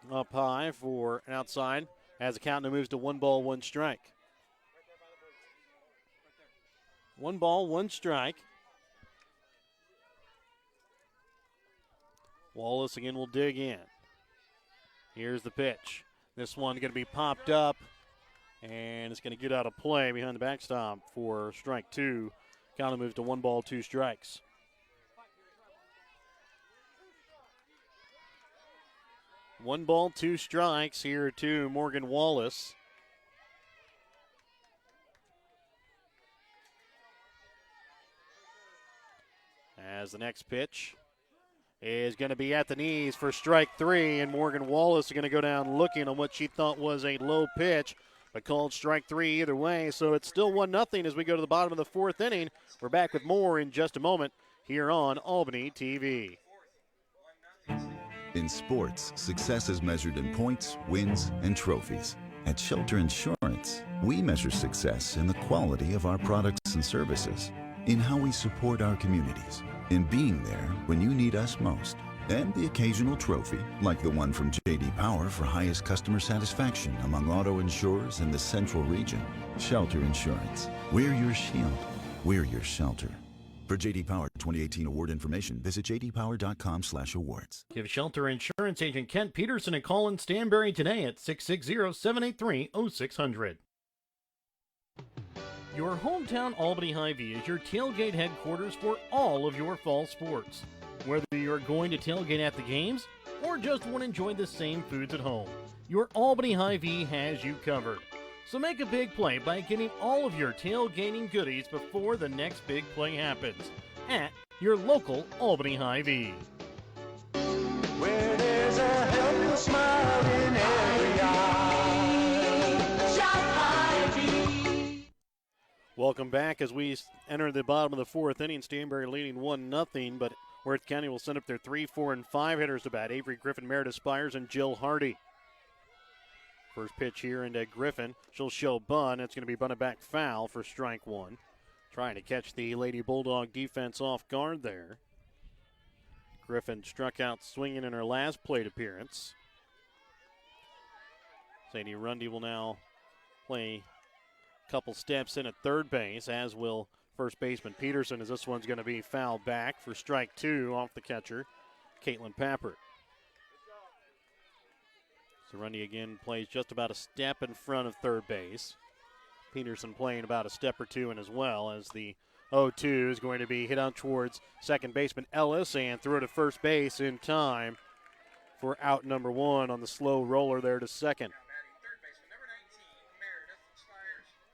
S1: up high for an outside as the count now moves to 1 ball, 1 strike. 1 ball, 1 strike. Wallace again will dig in. Here's the pitch. This one going to be popped up, and it's going to get out of play behind the backstop for strike 2. Count moves to 1 ball, 2 strikes. One ball, 2 strikes here to Morgan Wallace. As the next pitch is going to be at the knees for strike 3, and Morgan Wallace is going to go down looking on what she thought was a low pitch, but called strike 3 either way. So it's still 1-0 as we go to the bottom of the 4th inning. We're back with more in just a moment here on Albany TV.
S5: In sports, success is measured in points, wins, and trophies. At Shelter Insurance, we measure success in the quality of our products and services, in how we support our communities, in being there when you need us most, and the occasional trophy, like the one from J.D. Power for highest customer satisfaction among auto insurers in the Central Region. Shelter Insurance. We're your shield. We're your shelter. For J.D. Power 2018 award information, visit jdpower.com/awards.
S2: Give Shelter Insurance agent Kent Peterson a call in Stanberry today at 660-783-0600. Your hometown Albany Hy-Vee is your tailgate headquarters for all of your fall sports. Whether you're going to tailgate at the games or just want to enjoy the same foods at home, your Albany Hy-Vee has you covered. So make a big play by getting all of your tailgating goodies before the next big play happens at your local Albany Hy-Vee.
S3: Where there's a helpless smile in every eye. Shop Hy-Vee.
S1: Welcome back as we enter the bottom of the fourth inning. Stanberry leading 1-0, but Worth County will send up their 3, 4, and 5 hitters to bat. Avery Griffin, Meredith Spires, and Jill Hardy. First pitch here into Griffin. She'll show bunt. It's going to be bunted back foul for strike one. Trying to catch the Lady Bulldog defense off guard there. Griffin struck out swinging in her last plate appearance. Sadie Rundy will now play a couple steps in at third base, as will first baseman Peterson, as this one's going to be fouled back for strike two off the catcher, Caitlin Pappert. So Rundy again plays just about a step in front of third base. Peterson playing about a step or two in as well, as the 0-2 is going to be hit out towards second baseman Ellis and throw to first base in time for out number one on the slow roller there to second.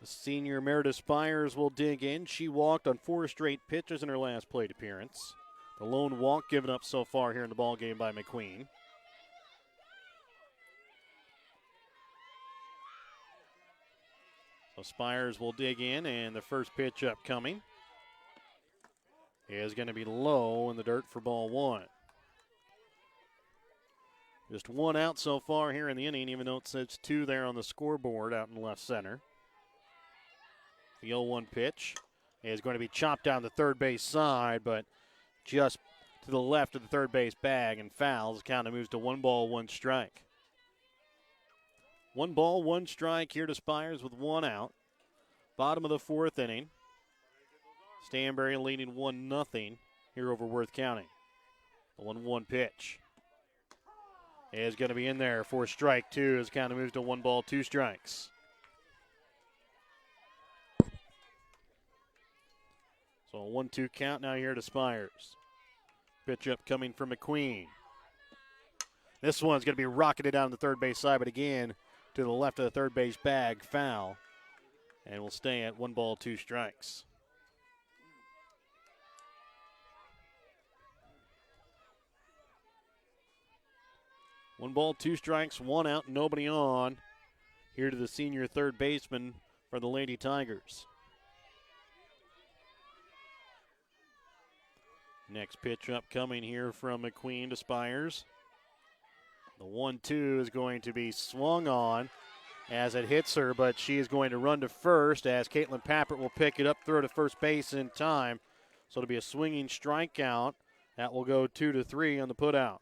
S1: The senior Meredith Spires will dig in. She walked on 4 straight pitches in her last plate appearance. The lone walk given up so far here in the ballgame by McQueen. So Spires will dig in, and the first pitch upcoming is going to be low in the dirt for ball one. Just one out so far here in the inning, even though it says 2 there on the scoreboard out in left center. The 0-1 pitch is going to be chopped down the third base side, but just to the left of the third base bag and fouls. The count moves to 1 ball, 1 strike. 1 ball, 1 strike here to Spires with 1 out. Bottom of the fourth inning. Stanberry leading 1-0 here over Worth County. The 1-1 pitch is going to be in there for strike two as the count moves to 1 ball, 2 strikes. So a 1-2 count now here to Spires. Pitch up coming from McQueen. This one's going to be rocketed down the third base side, but again, to the left of the third base bag, foul. And we'll stay at 1 ball, 2 strikes. One ball, 2 strikes, 1 out, nobody on. Here to the senior third baseman for the Lady Tigers. Next pitch upcoming here from McQueen to Spires. The 1-2 is going to be swung on as it hits her, but she is going to run to first as Caitlin Pappert will pick it up, throw to first base in time. So it'll be a swinging strikeout. That will go 2-3 on the putout.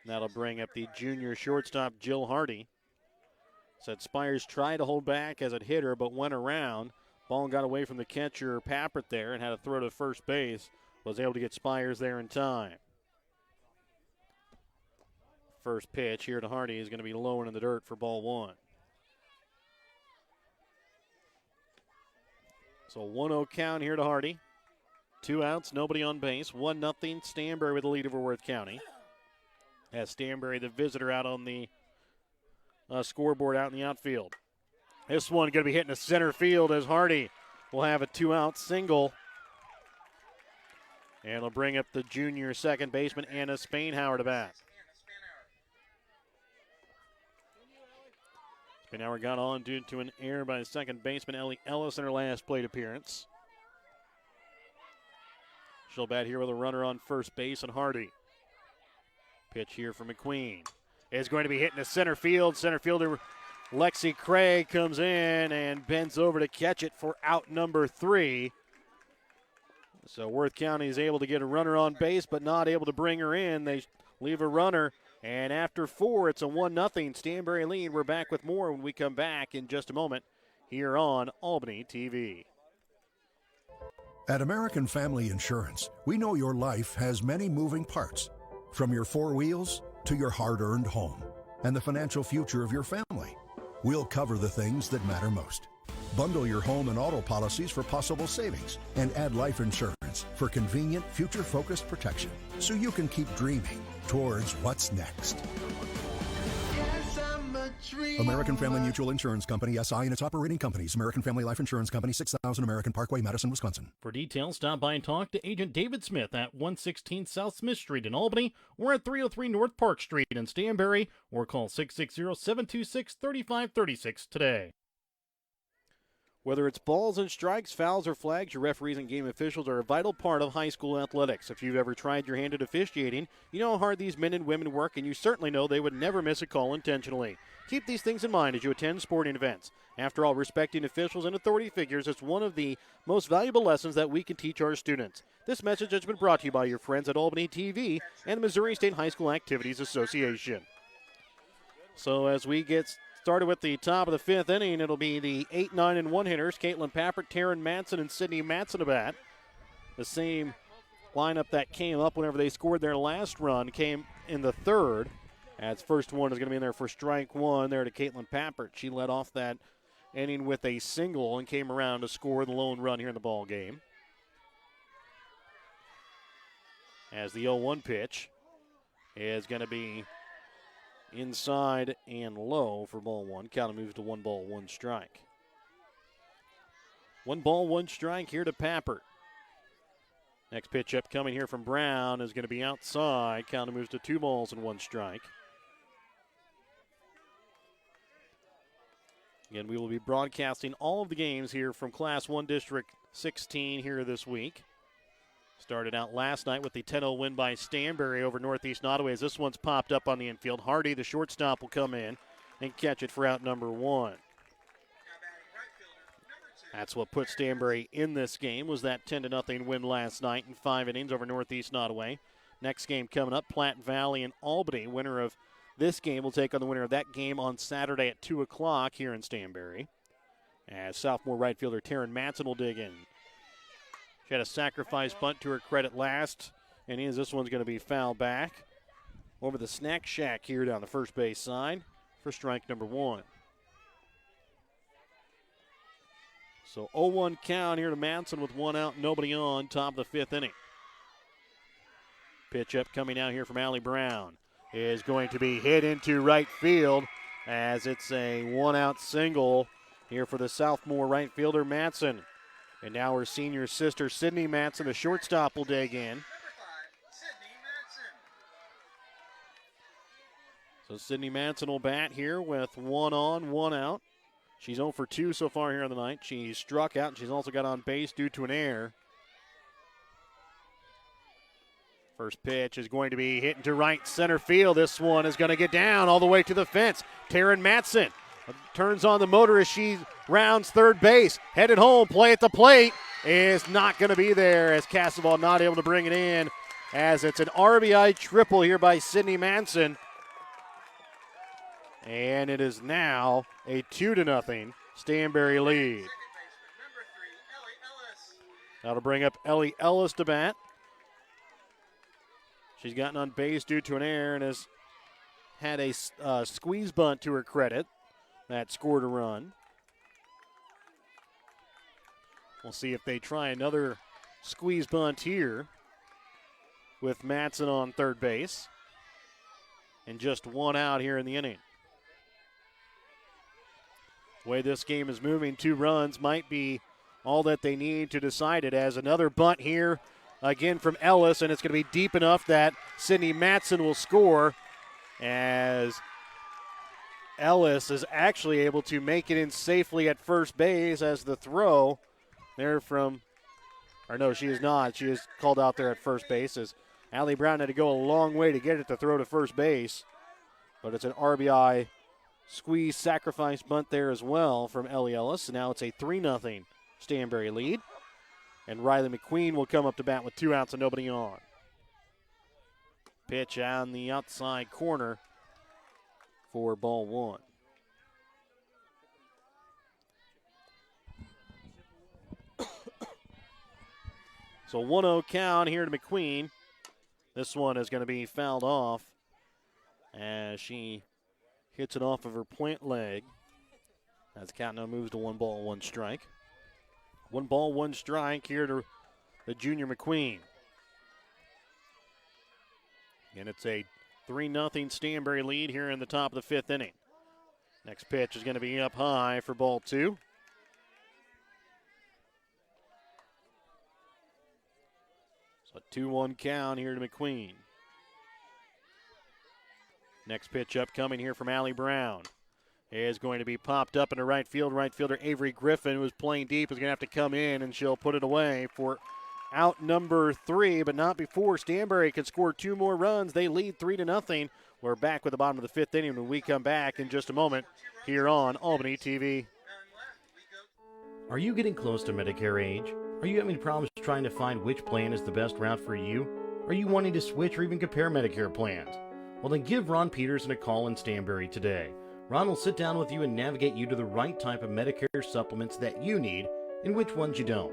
S1: That'll bring up the junior shortstop, Jill Hardy. Said Spires tried to hold back as it hit her, but went around. Ball got away from the catcher, Pappert, there, and had a throw to first base. Was able to get Spires there in time. First pitch here to Hardy is going to be low and in the dirt for ball 1. So 1-0 count here to Hardy. 2 outs, nobody on base. 1-0, Stanberry with the lead over Worth County. As Stanberry, the visitor, out on the scoreboard out in the outfield. This one going to be hitting the center field as Hardy will have a 2-out single. And it'll bring up the junior second baseman, Anna Spainhauer, to bat. Spainhauer got on due to an error by the second baseman, Ellie Ellis, in her last plate appearance. She'll bat here with a runner on first base and Hardy. Pitch here from McQueen. Is going to be hit into center field. Center fielder Lexi Craig comes in and bends over to catch it for out number 3. So Worth County is able to get a runner on base, but not able to bring her in. They leave a runner, and after 4, it's a 1-0 Stanberry lead. We're back with more when we come back in just a moment here on Albany TV.
S9: At American Family Insurance, we know your life has many moving parts, from your 4 wheels to your hard-earned home and the financial future of your family. We'll cover the things that matter most. Bundle your home and auto policies for possible savings and add life insurance for convenient, future-focused protection so you can keep dreaming towards what's next. American Family Mutual Insurance Company, SI, and its operating companies. American Family Life Insurance Company, 6000 American Parkway, Madison, Wisconsin.
S2: For details, stop by and talk to Agent David Smith at 116 South Smith Street in Albany or at 303 North Park Street in Stanberry, or call 660-726-3536 today.
S1: Whether it's balls and strikes, fouls, or flags, your referees and game officials are a vital part of high school athletics. If you've ever tried your hand at officiating, you know how hard these men and women work, and you certainly know they would never miss a call intentionally. Keep these things in mind as you attend sporting events. After all, respecting officials and authority figures is one of the most valuable lessons that we can teach our students. This message has been brought to you by your friends at Albany TV and the Missouri State High School Activities Association. So as we get started with the top of the 5th inning, it'll be the 8, 9, and 1 hitters, Caitlin Pappert, Taryn Matson, and Sydney Matson to bat. The same lineup that came up whenever they scored their last run came in the 3rd. As first one is going to be in there for strike 1 there to Caitlin Pappert. She led off that inning with a single and came around to score the lone run here in the ball game. As the 0-1 pitch is going to be inside and low for ball 1. Count moves to 1 ball, 1 strike. 1 ball, 1 strike here to Pappert. Next pitch up coming here from Brown is going to be outside. Count moves to 2 balls and 1 strike. Again, we will be broadcasting all of the games here from Class 1 District 16 here this week. Started out last night with the 10-0 win by Stanberry over Northeast Nottoway. As this one's popped up on the infield, Hardy, the shortstop, will come in and catch it for out number 1. That's what put Stanberry in this game, was that 10-0 win last night in 5 innings over Northeast Nottoway. Next game coming up, Platte Valley and Albany. Winner of this game will take on the winner of that game on Saturday at 2 o'clock here in Stanberry. As sophomore right fielder Taryn Matson will dig in. She had a sacrifice bunt to her credit last, and this one's going to be fouled back over the snack shack here down the first base side for strike number 1. So 0-1 count here to Matson with 1 out, nobody on, top of the 5th inning. Pitch up coming out here from Allie Brown is going to be hit into right field as it's a 1-out single here for the sophomore right fielder Matson. And now her senior sister, Sydney Matson, the shortstop, will dig in. So Sydney Matson will bat here with 1 on, 1 out. She's 0 for 2 so far here on the night. She's struck out, and she's also got on base due to an error. First pitch is going to be hit into right center field. This one is going to get down all the way to the fence. Taryn Matson turns on the motor as she rounds third base. Headed home, play at the plate is not going to be there as Castleval not able to bring it in, as it's an RBI triple here by Sydney Matson. And it is now a 2-0 Stanberry lead. That'll bring up Ellie Ellis to bat. She's gotten on base due to an error and has had a squeeze bunt to her credit that scored a run. We'll see if they try another squeeze bunt here with Matson on third base. And just 1 out here in the inning. The way this game is moving, 2 runs might be all that they need to decide it, as another bunt here again from Ellis, and it's going to be deep enough that Sydney Matson will score, as Ellis is actually able to make it in safely at first base, as the throw there from Or no, she is not. She is called out there at first base as Allie Brown had to go a long way to get it to throw to first base. But it's an RBI squeeze sacrifice bunt there as well from Ellie Ellis. And now it's a 3-0 Stanberry lead. And Riley McQueen will come up to bat with 2 outs and nobody on. Pitch on the outside corner for ball 1. So 1-0 count here to McQueen. This one is going to be fouled off as she hits it off of her plant leg. As the count now moves to 1-1 strike. 1-1 strike here to the junior McQueen. And it's a 3-0 Stanberry lead here in the top of the 5th inning. Next pitch is going to be up high for ball 2. So a 2-1 count here to McQueen. Next pitch upcoming here from Allie Brown is going to be popped up into right field. Right fielder Avery Griffin, who is playing deep, is going to have to come in, and she'll put it away for out number 3, but not before Stanberry can score 2 more runs. They lead 3-0. We're back with the bottom of the 5th inning when we come back in just a moment here on Albany TV.
S2: Are you getting close to Medicare age? Are you having problems trying to find which plan is the best route for you? Are you wanting to switch or even compare Medicare plans? Well, then give Ron Peterson a call in Stanberry today. Ron will sit down with you and navigate you to the right type of Medicare supplements that you need and which ones you don't.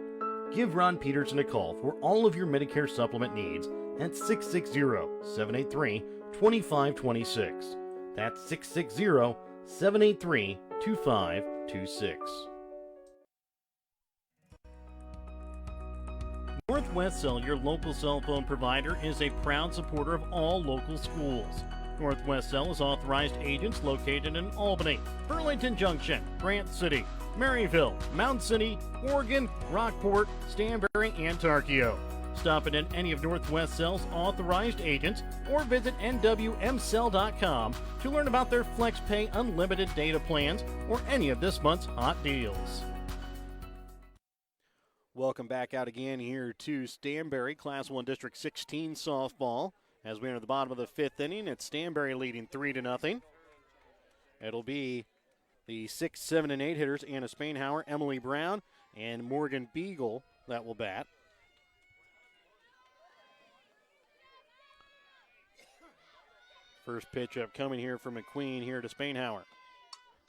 S2: Give Ron Peterson a call for all of your Medicare supplement needs at 660-783-2526. That's 660-783-2526. Northwest Cell, your local cell phone provider, is a proud supporter of all local schools. Northwest Cell is authorized agents located in Albany, Burlington Junction, Grant City, Maryville, Mound City, Oregon, Rockport, Stanberry, and Tarkio. Stop in at any of Northwest Cell's authorized agents or visit nwmcell.com to learn about their FlexPay unlimited data plans or any of this month's hot deals.
S1: Welcome back out again here to Stanberry, Class 1 District 16 softball. As we enter the bottom of the 5th inning, it's Stanberry leading 3-0. It'll be the 6, 7, and 8 hitters, Anna Spainhauer, Emily Brown, and Morgan Beagle that will bat. First pitch up coming here from McQueen here to Spainhauer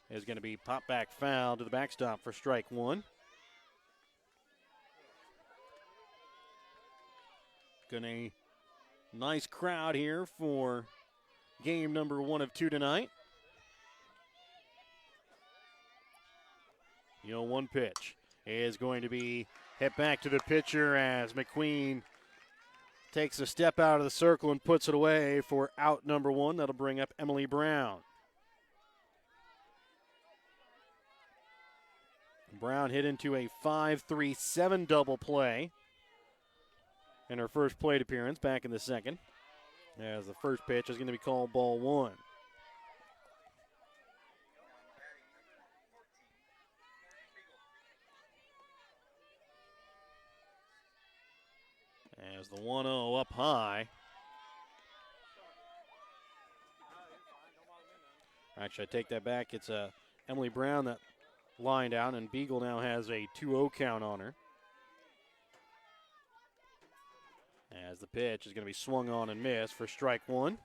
S1: is going to be popped back foul to the backstop for strike 1. Gonna nice crowd here for game number 1 of 2 tonight. 1 pitch is going to be hit back to the pitcher as McQueen takes a step out of the circle and puts it away for out number 1. That'll bring up Emily Brown. Brown hit into a 5-3-7 double play in her first plate appearance back in the 2nd, as the first pitch is going to be called ball 1. As the 1-0 up high. Actually, I take that back. It's Emily Brown that lined out, and Beagle now has a 2-0 count on her. As the pitch is going to be swung on and missed for strike 1.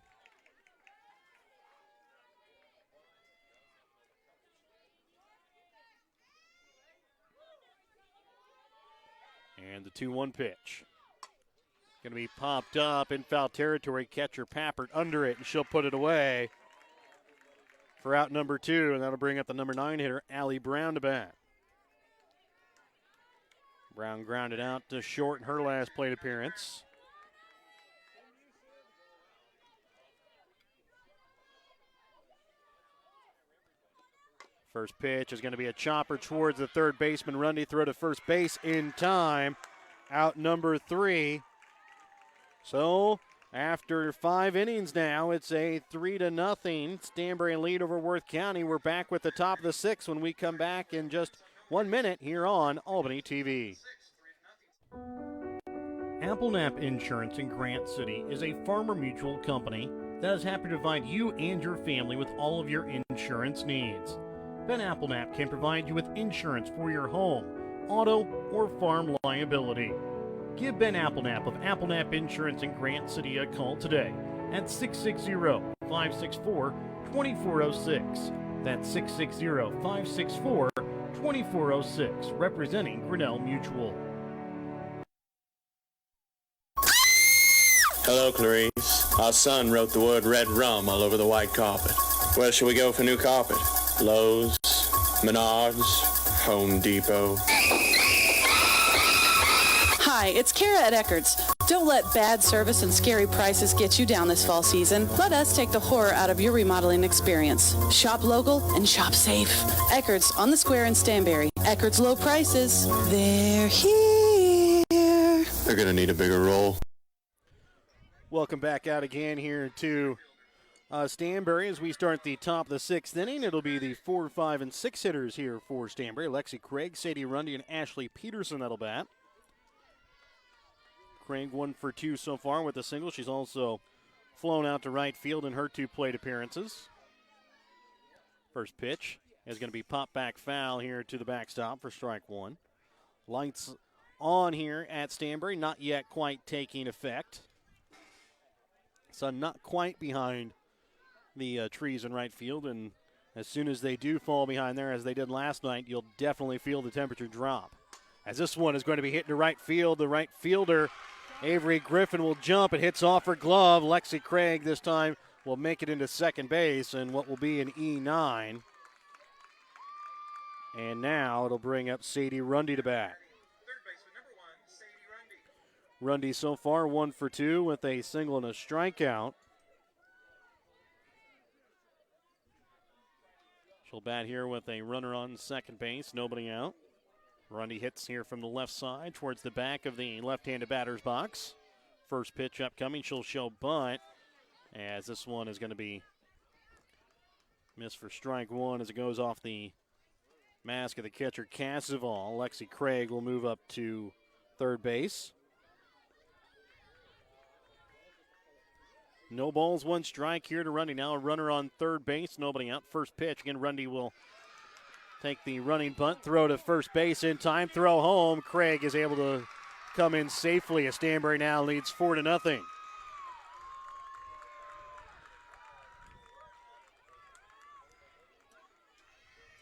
S1: And the 2-1 pitch. Going to be popped up in foul territory. Catcher Pappert under it, and she'll put it away for out number 2, and that'll bring up the number 9 hitter, Allie Brown, to bat. Brown grounded out to short in her last plate appearance. First pitch is going to be a chopper towards the third baseman. Rundy throw to first base in time. Out number 3. So after 5 innings now, it's a 3-0 Stanberry lead over Worth County. We're back with the top of the 6th when we come back in just 1 minute here on Albany TV.
S2: AppleNap Insurance in Grant City is a Farmer Mutual company that is happy to provide you and your family with all of your insurance needs. Ben AppleNap can provide you with insurance for your home, auto, or farm liability. Give Ben AppleNap of AppleNap Insurance in Grant City a call today at 660-564-2406. That's 660-564-2406, representing Grinnell Mutual.
S7: Hello, Clarice. Our son wrote the word red rum all over the white carpet. Where should we go for new carpet? Lowe's, Menards, Home Depot.
S8: Hi, it's Kara at Eckerd's. Don't let bad service and scary prices get you down this fall season. Let us take the horror out of your remodeling experience. Shop local and shop safe. Eckerd's on the square in Stanberry. Eckerd's low prices. They're here.
S7: They're gonna need a bigger roll.
S1: Welcome back out again here to Stanberry as we start the top of the sixth inning. It'll be the 4, 5, and 6 hitters here for Stanberry. Lexi Craig, Sadie Rundy, and Ashley Peterson that'll bat. Craig 1 for 2 so far with a single. She's also flown out to right field in her 2 plate appearances. First pitch is going to be popped back foul here to the backstop for strike 1. Lights on here at Stanberry, not yet quite taking effect. Sun not quite behind the trees in right field, and as soon as they do fall behind there, as they did last night, you'll definitely feel the temperature drop. As this one is going to be hit to right field, the right fielder, Avery Griffin, will jump. It hits off her glove. Lexi Craig this time will make it into second base and what will be an E9. And now it'll bring up Sadie Rundy to bat. Rundy so far 1 for 2 with a single and a strikeout. She'll bat here with a runner on second base, nobody out. Rundy hits here from the left side towards the back of the left-handed batter's box. First pitch upcoming, she'll show bunt, as this one is going to be missed for strike 1 as it goes off the mask of the catcher, Cassival. Lexi Craig will move up to third base. No balls, 1 strike here to Rundy. Now a runner on third base, nobody out. First pitch, again, Rundy will take the running bunt, throw to first base in time, throw home. Craig is able to come in safely as Stanberry now leads 4-0.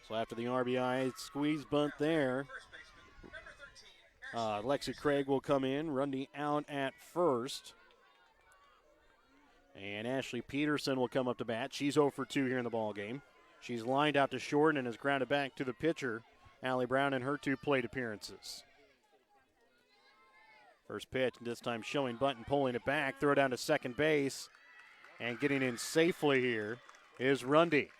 S1: So after the RBI squeeze bunt there, Lexi Craig will come in. Rundy out at first. And Ashley Peterson will come up to bat. She's 0 for 2 here in the ballgame. She's lined out to short and has grounded back to the pitcher, Allie Brown, in her 2 plate appearances. First pitch, this time showing bunt and pulling it back. Throw down to second base. And getting in safely here is Rundy.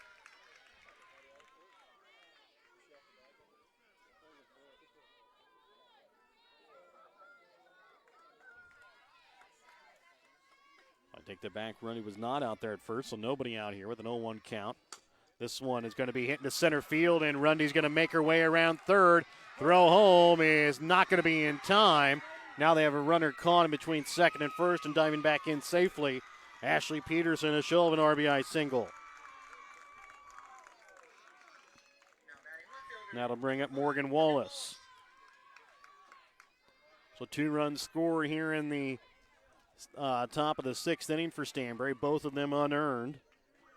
S1: Take the back. Rundy was not out there at first, so nobody out here with an 0-1 count. This one is going to be hit into center field, and Rundy's going to make her way around third. Throw home is not going to be in time. Now they have a runner caught in between second and first and diving back in safely. Ashley Peterson, a show of an RBI single. Now to bring up Morgan Wallace. So 2 runs score here in the top of the 6th inning for Stanberry, both of them unearned.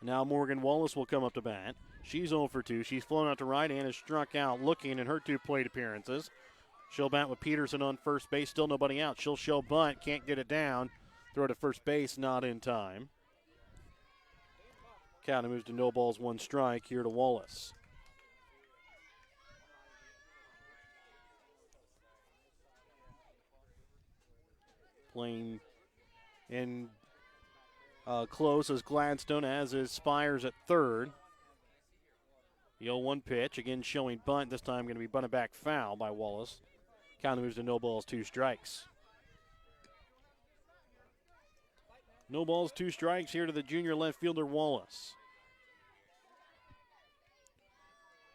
S1: Now Morgan Wallace will come up to bat. She's 0 for 2. She's flown out to right and has struck out looking in her 2 plate appearances. She'll bat with Peterson on first base, still nobody out. She'll show bunt, can't get it down. Throw to first base, not in time. Count moves to no balls, 1 strike here to Wallace. Playing in close as Gladstone, as is Spires at third. The 0-1 pitch, again showing bunt, this time going to be bunted back foul by Wallace. Count moves to no balls, 2 strikes. No balls, 2 strikes here to the junior left fielder Wallace.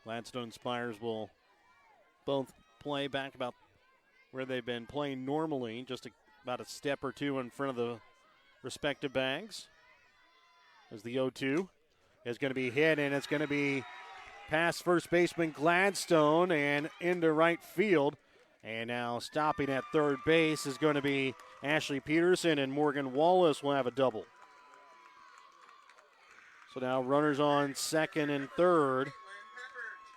S1: Gladstone and Spires will both play back about where they've been playing normally, just a about a step or two in front of the respective bags. As the 0-2 is going to be hit, and it's going to be past first baseman Gladstone and into right field. And now stopping at third base is going to be Ashley Peterson, and Morgan Wallace will have a double. So now runners on second and third.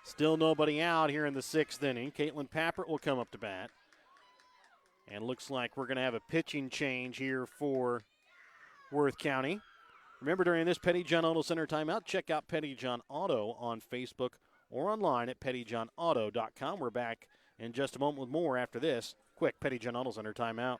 S1: Still nobody out here in the sixth inning. Caitlin Pappert will come up to bat. And looks like we're going to have a pitching change here for Worth County. Remember, during this Petty John Auto Center timeout, check out Petty John Auto on Facebook or online at pettyjohnauto.com. We're back in just a moment with more after this quick Petty John Auto Center timeout.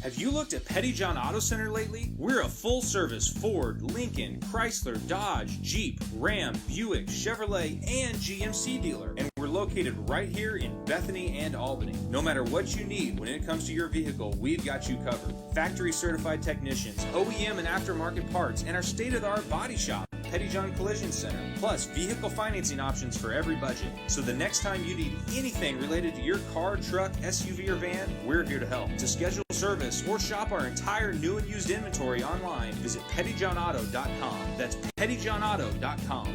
S4: Have you looked at Petty John Auto Center lately? We're a full-service Ford, Lincoln, Chrysler, Dodge, Jeep, Ram, Buick, Chevrolet, and GMC dealer. And we're located right here in Bethany and Albany. No matter what you need when it comes to your vehicle, we've got you covered. Factory-certified technicians, OEM and aftermarket parts, and our state-of-the-art body shop, Petty John Collision Center, plus vehicle financing options for every budget. So the next time you need anything related to your car, truck, SUV, or van, we're here to help. To schedule service or shop our entire new and used inventory online, visit pettyjohnauto.com. That's pettyjohnauto.com.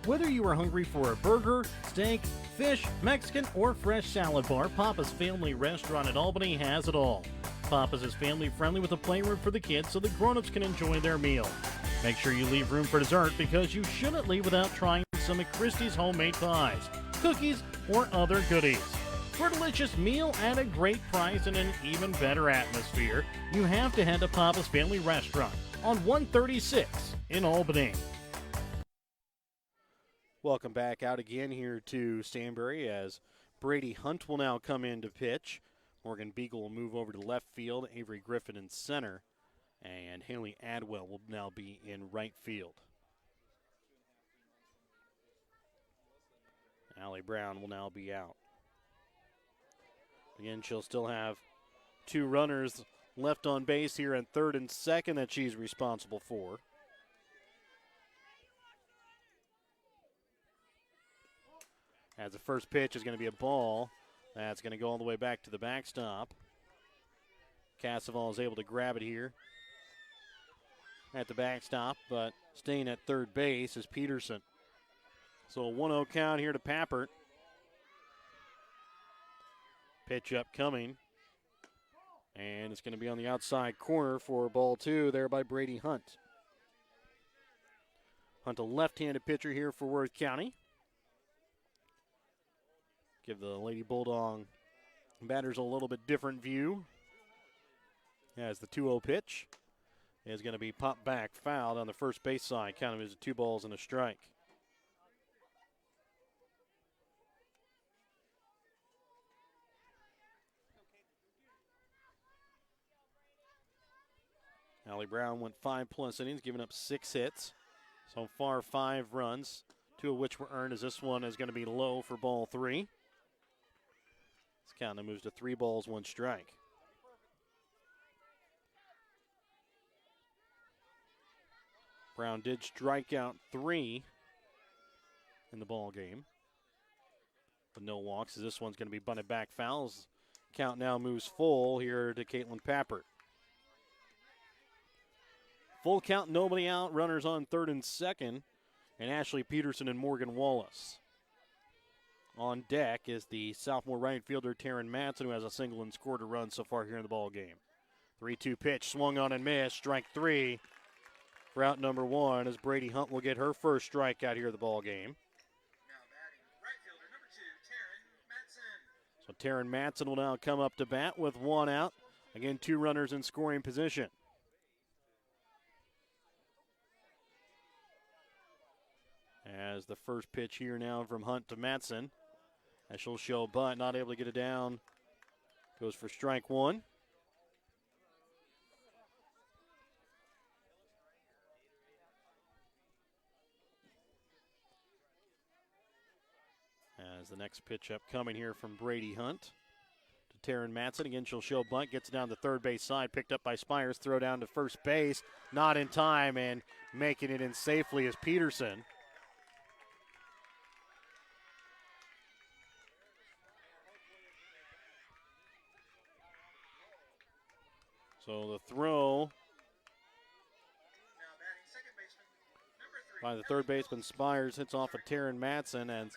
S2: Whether you are hungry for a burger, steak, fish, Mexican, or fresh salad bar, Papa's Family Restaurant in Albany has it all. Papa's is family friendly with a playroom for the kids so the grown-ups can enjoy their meal. Make sure you leave room for dessert because you shouldn't leave without trying some of Christie's homemade pies, cookies, or other goodies. For a delicious meal at a great price and an even better atmosphere, you have to head to Papa's Family Restaurant on 136 in Albany.
S1: Welcome back out again here to Stanberry as Brady Hunt will now come in to pitch. Morgan Beagle will move over to left field, Avery Griffin in center, and Haley Adwell will now be in right field. Allie Brown will now be out. Again, she'll still have two runners left on base here in third and second that she's responsible for. As the first pitch is going to be a ball. That's going to go all the way back to the backstop. Casseval is able to grab it here at the backstop, but staying at third base is Peterson. So a 1-0 count here to Pappert. Pitch upcoming. And it's going to be on the outside corner for ball two there by Brady Hunt. Hunt, a left-handed pitcher here for Worth County. Give the Lady Bulldog batters a little bit different view. As the 2-0 pitch is going to be popped back, fouled on the first base side. Count him as 2 balls and a strike. Allie Brown went 5+ innings, giving up 6 hits. So far, 5 runs, 2 of which were earned, as this one is going to be low for ball 3. This count now moves to 3 balls, 1 strike. Brown did strike out 3 in the ball game, but no walks, as this one's going to be bunted back fouls. Count now moves full here to Caitlin Pappert. Full count, nobody out. Runners on third and second, and Ashley Peterson and Morgan Wallace. On deck is the sophomore right fielder Taryn Matson, who has a single and scored a run so far here in the ball game. 3-2 pitch, swung on and missed. Strike 3 for out number 1, as Brady Hunt will get her first strikeout here in the ball game. So Taryn Matson will now come up to bat with 1 out. Again, 2 runners in scoring position. As the first pitch here now from Hunt to Matson. As she'll show bunt, not able to get it down. Goes for strike 1. As the next pitch up coming here from Brady Hunt to Taryn Matson. Again, she'll show bunt, gets down the third base side, picked up by Spires, throw down to first base. Not in time, and making it in safely is Peterson. So the throw by the third baseman Spires hits off of Taryn Matson, and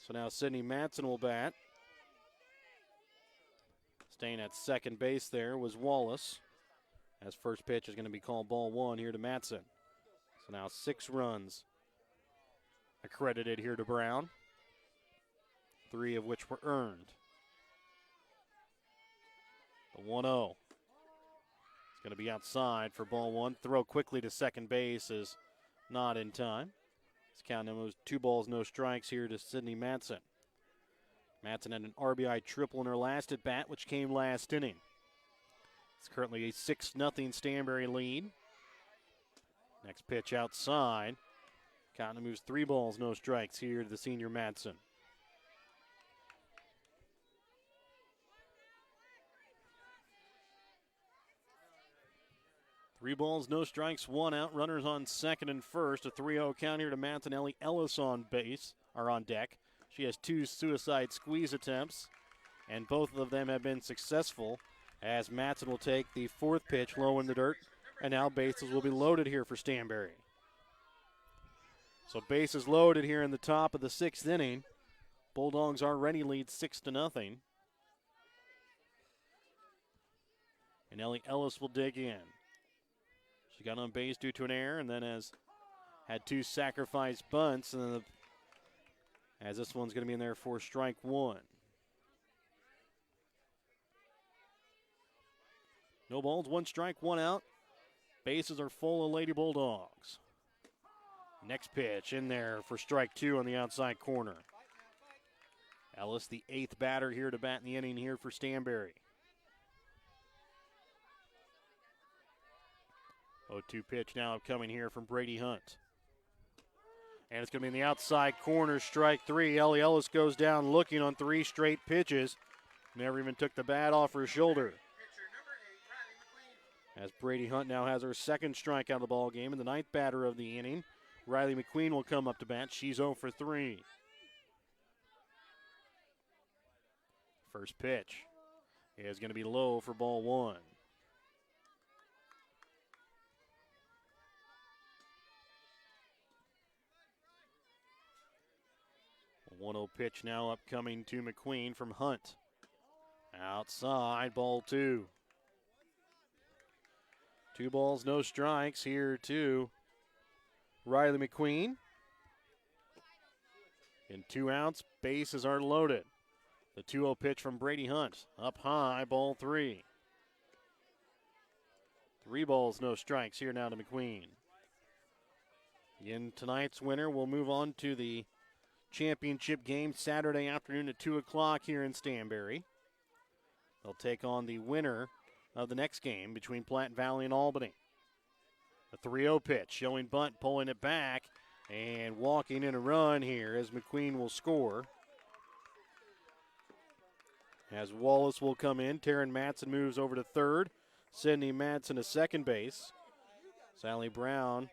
S1: so now Sydney Matson will bat. Staying at second base there was Wallace, as first pitch is going to be called ball one here to Matson. So now 6 runs accredited here to Brown, 3 of which were earned. The 1-0. It's going to be outside for ball one. Throw quickly to second base is not in time. It's counting those 2 balls, no strikes here to Sydney Matson. Matson had an RBI triple in her last at bat, which came last inning. It's currently a 6-0 Stanberry lead. Next pitch outside. Cotton moves 3 balls, no strikes here to the senior Matson. Three balls, no strikes, 1 out. Runners on second and first. A 3-0 count here to Matson. Ellie Ellis on base, or on deck. She has 2 suicide squeeze attempts, and both of them have been successful, as Matson will take the 4th pitch low in the dirt, and now bases will be loaded here for Stanberry. So bases loaded here in the top of the 6th inning. Bulldogs already lead 6-0. And Ellie Ellis will dig in. She got on base due to an error, and then has had 2 sacrifice bunts, and as this one's going to be in there for strike 1. No balls, 1 strike, 1 out. Bases are full of Lady Bulldogs. Next pitch in there for strike 2 on the outside corner. Ellis, the 8th batter here to bat in the inning here for Stanberry. 0-2 pitch now coming here from Brady Hunt. And it's going to be in the outside corner, strike 3. Ellie Ellis goes down looking on 3 straight pitches. Never even took the bat off her shoulder. As Brady Hunt now has her 2nd strikeout of the ball game and the 9th batter of the inning. Riley McQueen will come up to bat. She's 0 for 3. First pitch is going to be low for ball 1. 1-0 pitch now upcoming to McQueen from Hunt. Outside, ball 2. 2 balls, no strikes here to Riley McQueen. In 2 outs, bases are loaded. The 2-0 pitch from Brady Hunt. Up high, ball 3. 3 balls, no strikes here now to McQueen. In tonight's winner, we'll move on to the championship game Saturday afternoon at 2 o'clock here in Stanberry. They'll take on the winner of the next game between Platte Valley and Albany. A 3-0 pitch, showing bunt, pulling it back, and walking in a run here as McQueen will score. As Wallace will come in, Taryn Matson moves over to third. Sydney Matson to second base. Sally Brown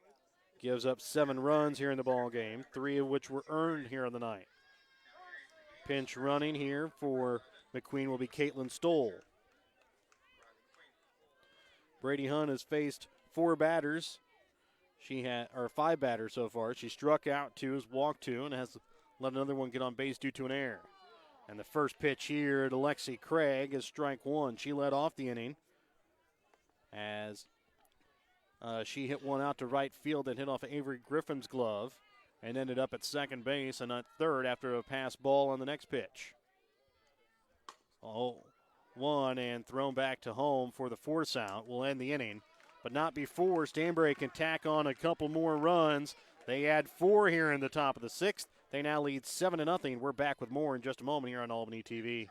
S1: gives up 7 runs here in the ball game, 3 of which were earned here on the night. Pinch running here for McQueen will be Caitlin Stoll. Brady Hunt has faced 4 batters. She had, or 5 batters so far. She struck out 2, has walked 2, and has let another one get on base due to an error. And the first pitch here to Lexi Craig is strike 1. She led off the inning as she hit one out to right field that hit off of Avery Griffin's glove and ended up at second base and at third after a pass ball on the next pitch. 0-1 and thrown back to home for the force out. Will end the inning, but not before Stanberry can tack on a couple more runs. They add 4 here in the top of the 6th. They now lead 7-0. We're back with more in just a moment here on Albany TV.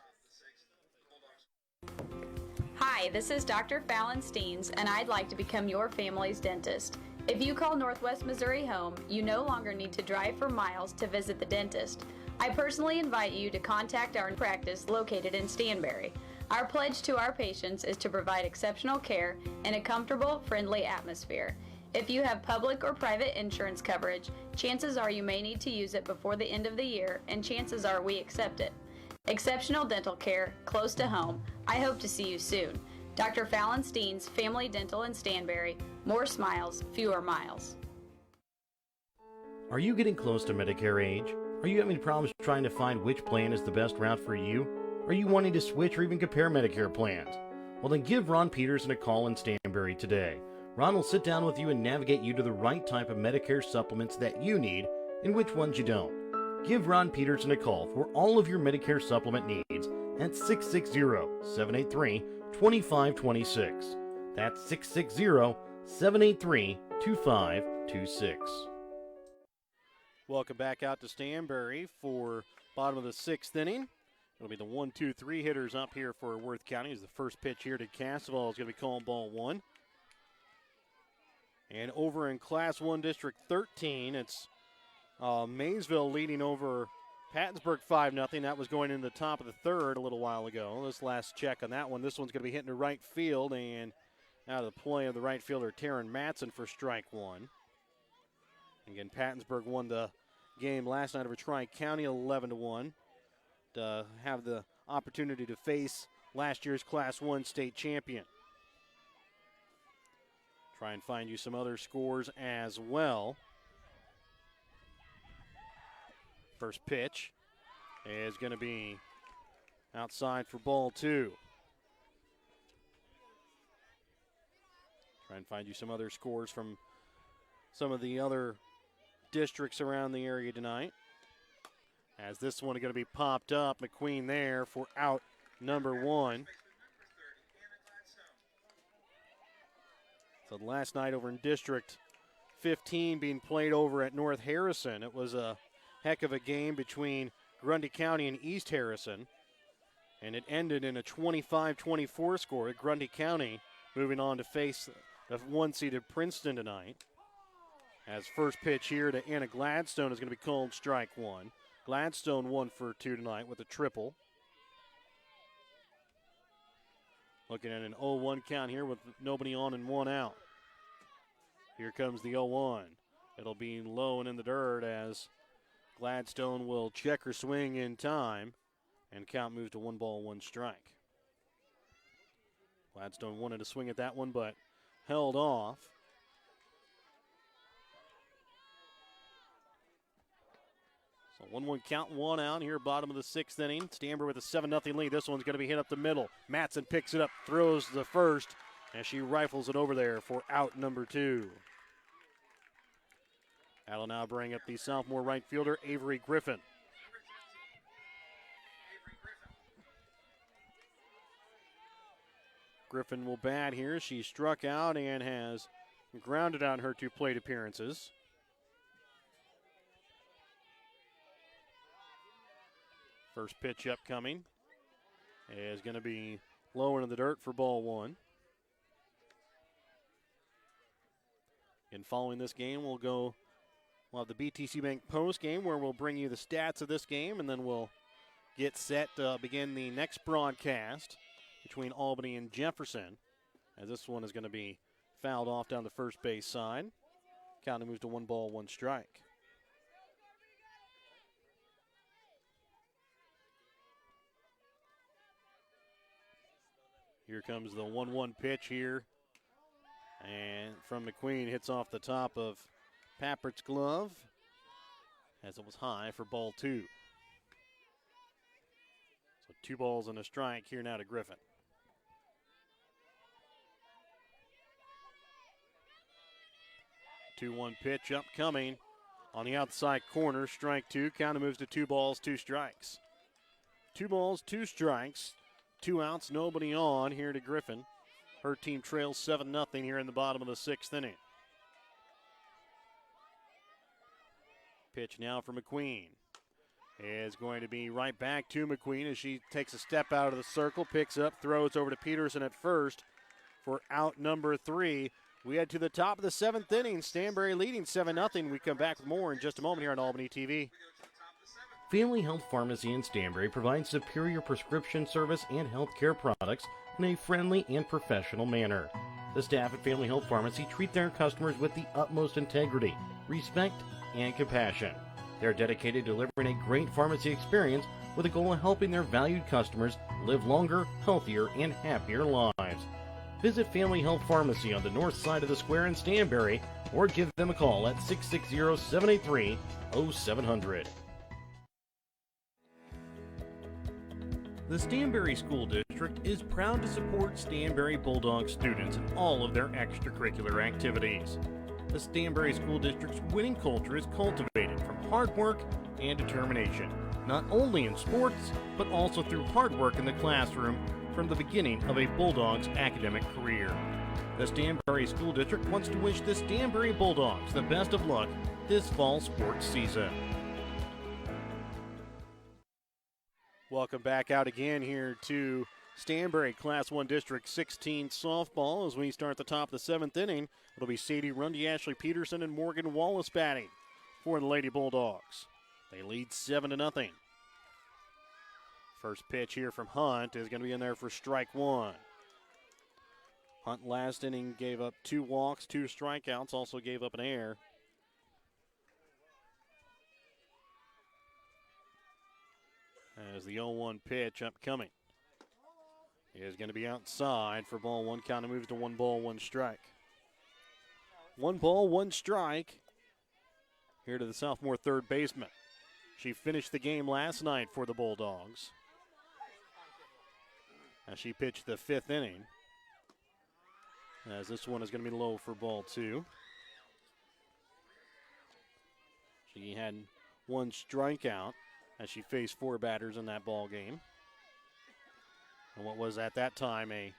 S6: Hi, this is Dr. Fallon Steens, and I'd like to become your family's dentist. If you call Northwest Missouri home, you no longer need to drive for miles to visit the dentist. I personally invite you to contact our practice located in Stanberry. Our pledge to our patients is to provide exceptional care in a comfortable, friendly atmosphere. If you have public or private insurance coverage, chances are you may need to use it before the end of the year, and chances are we accept it. Exceptional dental care, close to home. I hope to see you soon. Dr. Fallon Steen's Family Dental in Stanberry. More smiles, fewer miles.
S2: Are you getting close to Medicare age? Are you having problems trying to find which plan is the best route for you? Are you wanting to switch or even compare Medicare plans? Well, then give Ron Peterson a call in Stanberry today. Ron will sit down with you and navigate you to the right type of Medicare supplements that you need and which ones you don't. Give Ron Peterson a call for all of your Medicare supplement needs at 660-783-2526. That's 660-783-2526.
S1: Welcome back out to Stanberry for bottom of the sixth inning. It'll be the 1-2-3 hitters up here for Worth County as the first pitch here to Cassavell is going to be calling ball one. And over in Class 1 District 13, it's Maysville leading over Pattonsburg 5-0. That was going in the top of the third a little while ago. This last check on that one. This one's going to be hitting to right field and out of the play of the right fielder, Taryn Matson, for strike one. Again, Pattonsburg won the game last night over Tri-County 11-1 to have the opportunity to face last year's Class 1 state champion. Try and find you some other scores as well. First pitch is going to be outside for ball two. Try and find you some other scores from some of the other districts around the area tonight. As this one is going to be popped up, McQueen there for out number one. So last night over in District 15 being played over at North Harrison, it was a heck of a game between Grundy County and East Harrison, and it ended in a 25-24 score. Grundy County moving on to face the one-seeded Princeton tonight. As first pitch here to Anna Gladstone is going to be called strike one. Gladstone 1 for 2 tonight with a triple. Looking at an 0-1 count here with nobody on and one out. Here comes the 0-1. It'll be low and in the dirt as Gladstone will check her swing in time, and count moves to 1-1 strike. Gladstone wanted to swing at that one, but held off. So 1-1 count, one out here, bottom of the sixth inning. Stanberry with a 7-0 lead. This one's going to be hit up the middle. Matson picks it up, throws the first, and she rifles it over there for out number two. That'll now bring up the sophomore right fielder, Avery Griffin. Griffin will bat here. She struck out and has grounded out in her 2 plate appearances. First pitch upcoming is going to be low into the dirt for ball one. And following this game, we'll have the BTC Bank post game where we'll bring you the stats of this game, and then we'll get set to begin the next broadcast between Albany and Jefferson, as this one is going to be fouled off down the first base side. Count moves to 1-1 strike. Here comes the 1-1 pitch here. And from McQueen, hits off the top of Pappert's glove as it was high for ball two. So 2 balls and a strike here now to Griffin. The 2-1 pitch upcoming on the outside corner, strike two. Count moves to 2 balls, 2 strikes. 2 balls, 2 strikes. 2 outs, nobody on here to Griffin. Her team trails 7-0 here in the bottom of the 6th inning. Pitch now for McQueen is going to be right back to McQueen as she takes a step out of the circle, picks up, throws over to Peterson at first for out number 3. We head to the top of the 7th inning. Stanberry leading 7-0. We come back with more in just a moment here on Albany TV.
S2: Family Health Pharmacy in Stanberry provides superior prescription service and health care products in a friendly and professional manner. The staff at Family Health Pharmacy treat their customers with the utmost integrity, respect, and compassion. They are dedicated to delivering a great pharmacy experience with the goal of helping their valued customers live longer, healthier, and happier lives. Visit Family Health Pharmacy on the north side of the square in Stanberry or give them a call at 660-783-0700. The Stanberry School District is proud to support Stanberry Bulldog students in all of their extracurricular activities. The Stanberry School District's winning culture is cultivated from hard work and determination, not only in sports, but also through hard work in the classroom from the beginning of a Bulldog's academic career. The Stanberry School District wants to wish the Stanberry Bulldogs the best of luck this fall sports season.
S1: Welcome back out again here to Stanberry Class 1 District 16 softball as we start the top of the 7th inning. It'll be Sadie Rundy, Ashley Peterson, and Morgan Wallace batting for the Lady Bulldogs. They lead 7-0. First pitch here from Hunt is going to be in there for strike one. Hunt last inning gave up 2 walks, 2 strikeouts, also gave up an error. As the 0-1 pitch upcoming is going to be outside for ball one. Count moves to 1 ball, 1 strike. 1 ball, 1 strike here to the sophomore third baseman. She finished the game last night for the Bulldogs as she pitched the 5th inning. As this one is going to be low for ball 2. She had 1 strikeout as she faced 4 batters in that ball game. And what was at that time a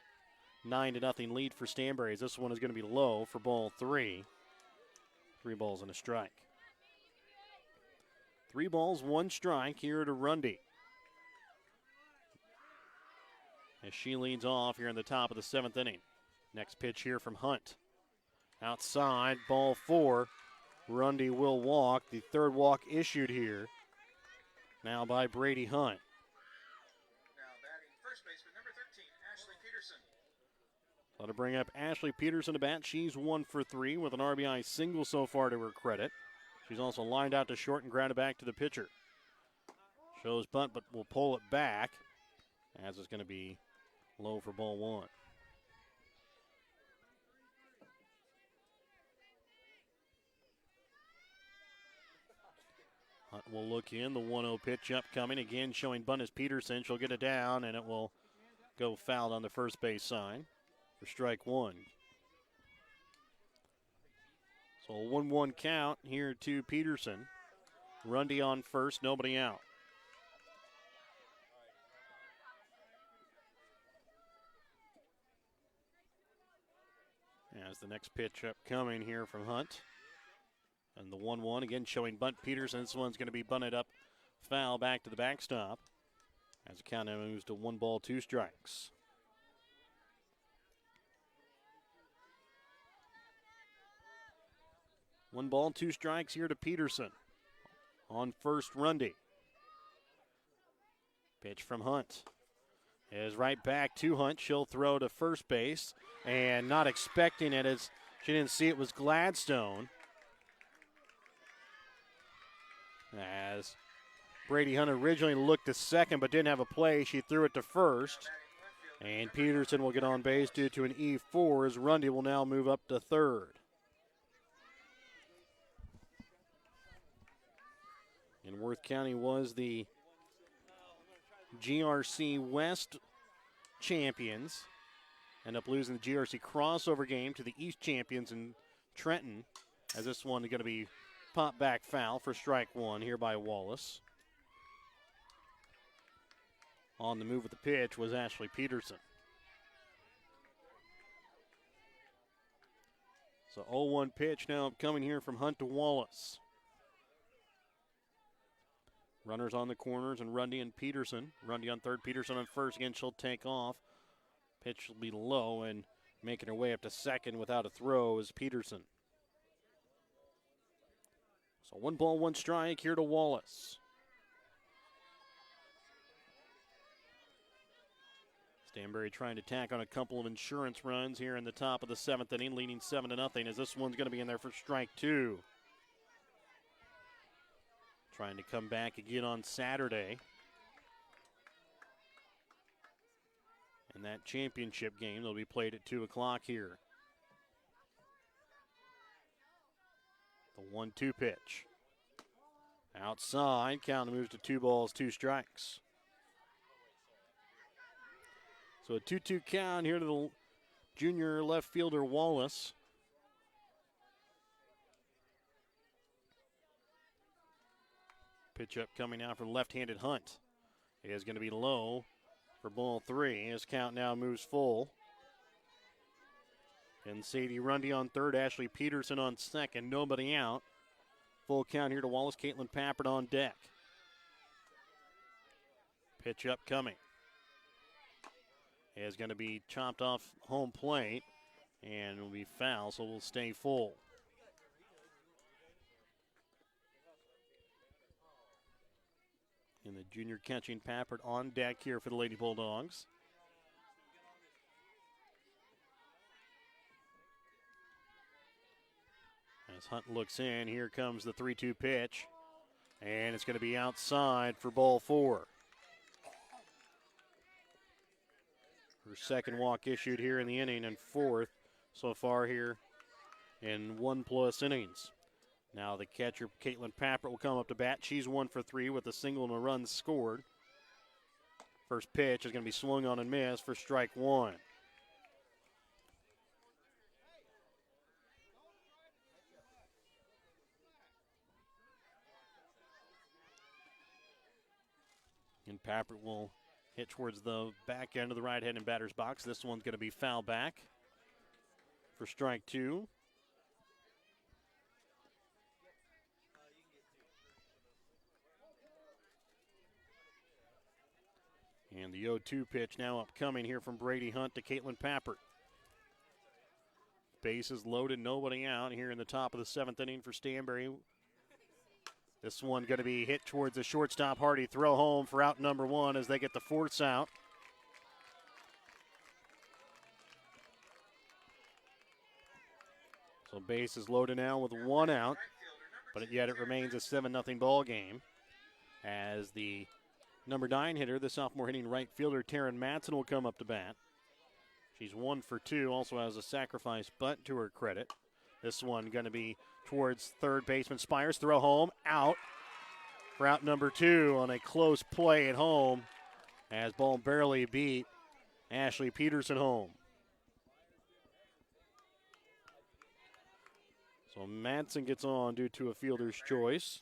S1: 9-0 lead for Stanberry. This one is going to be low for ball 3. 3 balls and a strike. 3 balls, 1 strike here to Rundy. As she leads off here in the top of the 7th inning. Next pitch here from Hunt. Outside, ball 4. Rundy will walk. The 3rd walk issued here. Now by Brady Hunt.
S4: Now batting first baseman, number 13, Ashley Peterson.
S1: So to bring up Ashley Peterson to bat. She's 1 for 3 with an RBI single so far to her credit. She's also lined out to short and grounded back to the pitcher. Shows bunt, but will pull it back as it's going to be low for ball 1. Hunt will look in. The 1-0 pitch upcoming. Again, showing bunt is Peterson. She'll get it down, and it will go foul on the first base sign for strike 1. So a 1-1 count here to Peterson. Rundy on first, nobody out. As the next pitch upcoming here from Hunt. And the 1-1 again showing bunt Peterson. This one's going to be bunted up foul back to the backstop. As the count now moves to 1 ball, 2 strikes. One ball, 2 strikes here to Peterson. On first, Rundy. Pitch from Hunt is right back to Hunt. She'll throw to first base, and not expecting it as she didn't see it was Gladstone. As Brady Hunt originally looked to second but didn't have a play, she threw it to first. And Peterson will get on base due to an E4 as Rundy will now move up to third. And Worth County was the GRC West champions. End up losing the GRC crossover game to the East champions in Trenton, as this one is going to be pop back foul for strike 1 here by Wallace. On the move with the pitch was Ashley Peterson. So 0-1 pitch now coming here from Hunt to Wallace. Runners on the corners and Rundy and Peterson. Rundy on third, Peterson on first. Again, she'll take off. Pitch will be low, and making her way up to second without a throw is Peterson. So 1 ball, 1 strike here to Wallace. Stanberry trying to tack on a couple of insurance runs here in the top of the 7th inning, leading 7-0 as this one's going to be in there for strike 2. Trying to come back again on Saturday. And in that championship game. They'll be played at 2 o'clock here. The 1-2 pitch. Outside, count moves to 2 balls, 2 strikes. So a 2-2 count here to the junior left fielder Wallace. Pitch up coming out for left-handed Hunt. It is going to be low for ball 3. His count now moves full. And Sadie Rundy on third, Ashley Peterson on second, nobody out. Full count here to Wallace. Caitlin Pappert on deck. Pitch up coming. Is going to be chopped off home plate and will be foul, so we'll stay full. And the junior catching Pappert on deck here for the Lady Bulldogs. As Hunt looks in, here comes the 3-2 pitch. And it's going to be outside for ball 4. Her second walk issued here in the inning and 4th so far here in 1+ innings. Now the catcher, Caitlin Pappert, will come up to bat. She's 1 for 3 with a single and a run scored. First pitch is going to be swung on and missed for strike 1. And Pappert will hit towards the back end of the right-handed batter's box. This one's going to be foul back for strike 2. And the 0-2 pitch now upcoming here from Brady Hunt to Caitlin Pappert. Bases loaded, nobody out here in the top of the 7th inning for Stanberry. This one going to be hit towards the shortstop. Hardy throw home for out number 1 as they get the 4th out. So base is loaded now with 1 out, but yet it remains a 7-0 ball game as the number 9 hitter, the sophomore hitting right fielder Taryn Matson, will come up to bat. She's 1 for 2, also has a sacrifice bunt to her credit. This one going to be towards third baseman Spires. Throw home, out for out number 2 on a close play at home as ball barely beat Ashley Peterson home. So Matson gets on due to a fielder's choice.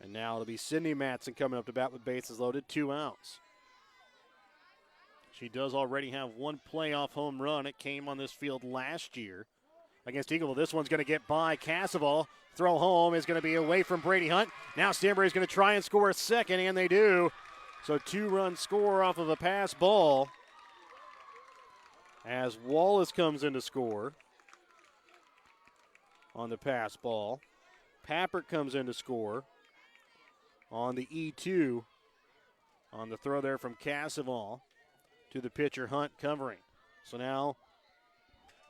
S1: And now it'll be Sydney Matson coming up to bat with bases loaded, 2 outs. She does already have 1 playoff home run. It came on this field last year against Eagleville. This one's going to get by Casseval. Throw home is going to be away from Brady Hunt. Now Stanberry is going to try and score a second, and they do. So 2-run score off of a pass ball as Wallace comes in to score on the pass ball. Pappert comes in to score on the E2 on the throw there from Casseval to the pitcher Hunt covering. So now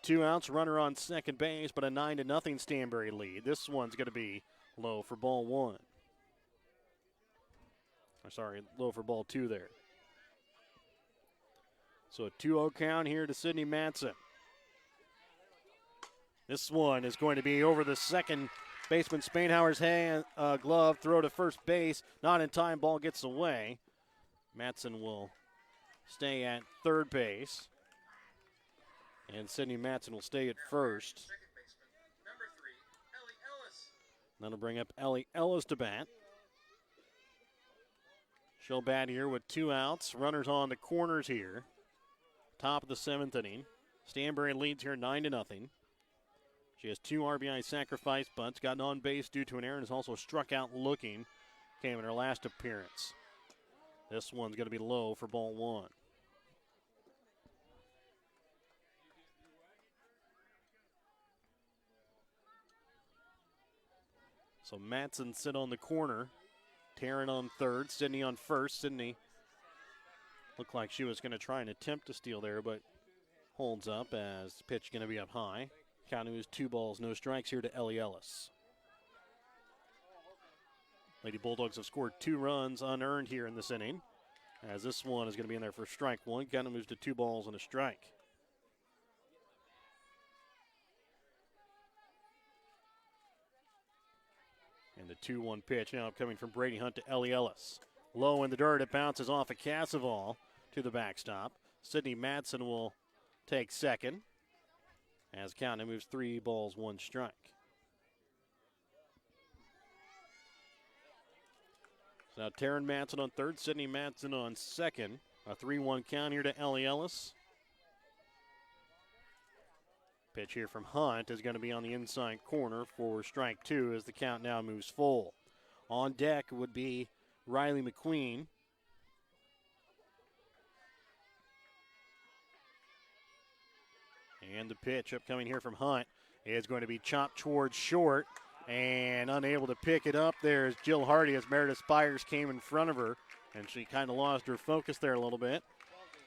S1: 2 outs, runner on second base, but a 9-0 Stanberry lead. This one's going to be low for ball 1. Or sorry, low for ball 2 there. So a 2-0 count here to Sydney Matson. This one is going to be over the second baseman Spainhauer's hand, glove, throw to first base. Not in time, ball gets away. Matson will stay at third base. And Sydney Matson will stay at first. That'll bring up Ellie Ellis to bat. She'll bat here with 2 outs. Runners on the corners here. Top of the 7th inning. Stanberry leads here 9-0. She has 2 RBI sacrifice bunts. Gotten on base due to an error and has also struck out looking. Came in her last appearance. This one's going to be low for ball 1. So Matson sit on the corner. Taryn on third. Sydney on first. Sydney looked like she was going to try and attempt to steal there, but holds up as pitch going to be up high. Count is 2 balls, no strikes here to Ellie Ellis. Lady Bulldogs have scored 2 runs unearned here in this inning. As this one is going to be in there for strike one. Kind of moves to 2 balls and a strike. And the 2-1 pitch now coming from Brady Hunt to Ellie Ellis. Low in the dirt, it bounces off of Casavall to the backstop. Sydney Madsen will take second. As count moves 3 balls, 1 strike. So now Taryn Madsen on third, Sydney Madsen on second. A 3-1 count here to Ellie Ellis. Pitch here from Hunt is going to be on the inside corner for strike 2 as the count now moves full. On deck would be Riley McQueen. And the pitch upcoming here from Hunt is going to be chopped towards short and unable to pick it up there is Jill Hardy as Meredith Spires came in front of her and she kind of lost her focus there a little bit.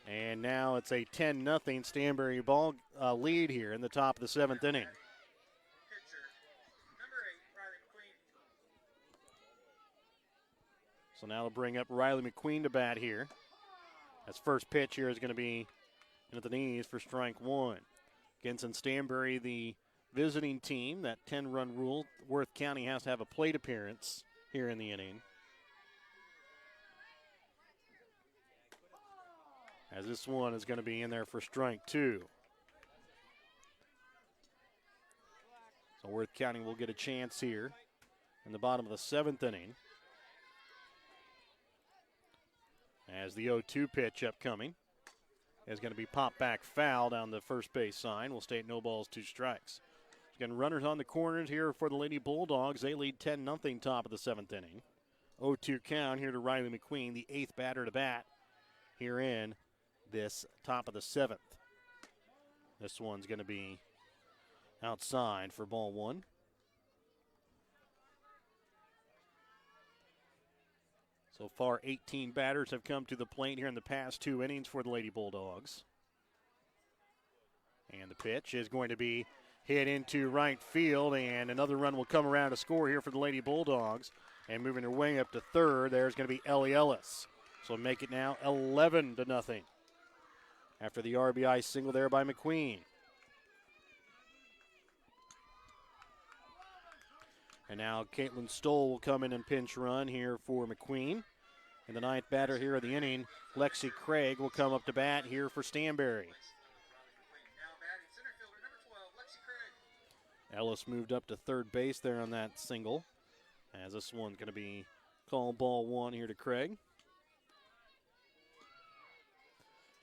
S1: And now it's a 10-0 Stanberry ball lead here in the top of the 7th inning. So now they'll bring up Riley McQueen to bat here. As first pitch here is going to be into the knees for strike 1. Against Stanberry, the visiting team, that 10-run rule, Worth County has to have a plate appearance here in the inning. As this one is going to be in there for strike 2. So Worth County will get a chance here in the bottom of the 7th inning. As the 0-2 pitch upcoming is going to be popped back foul down the first base sign. Will stay at no balls, 2 strikes. Again, runners on the corners here for the Lady Bulldogs. They lead 10-0 top of the 7th inning. 0-2 count here to Riley McQueen, the 8th batter to bat here in this top of the 7th. This one's going to be outside for ball 1. So far, 18 batters have come to the plate here in the past 2 innings for the Lady Bulldogs. And the pitch is going to be hit into right field, and another run will come around to score here for the Lady Bulldogs. And moving their way up to third, there's going to be Ellie Ellis. So make it now 11-0 after the RBI single there by McQueen. And now Caitlin Stoll will come in and pinch run here for McQueen. And the 9th batter here of the inning, Lexi Craig, will come up to bat here for Stanberry. Ellis moved up to third base there on that single. As this one's going to be called ball 1 here to Craig.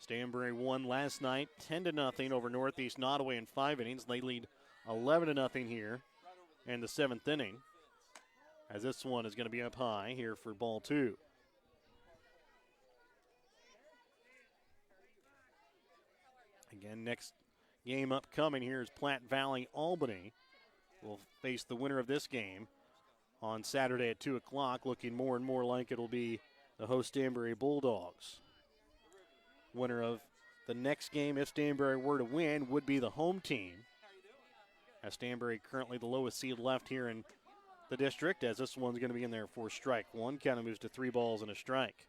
S1: Stanberry won last night 10-0 over Northeast Nottoway in 5 innings. They lead 11-0 here in the 7th inning. As this one is going to be up high here for ball 2. Again, next game upcoming here is Platte Valley Albany. Will face the winner of this game on Saturday at 2 o'clock, looking more and more like it'll be the host Stanberry Bulldogs. Winner of the next game, if Stanberry were to win, would be the home team. As Stanberry currently the lowest seed left here in the district, as this one's going to be in there for strike 1. Count moves to 3 balls and a strike.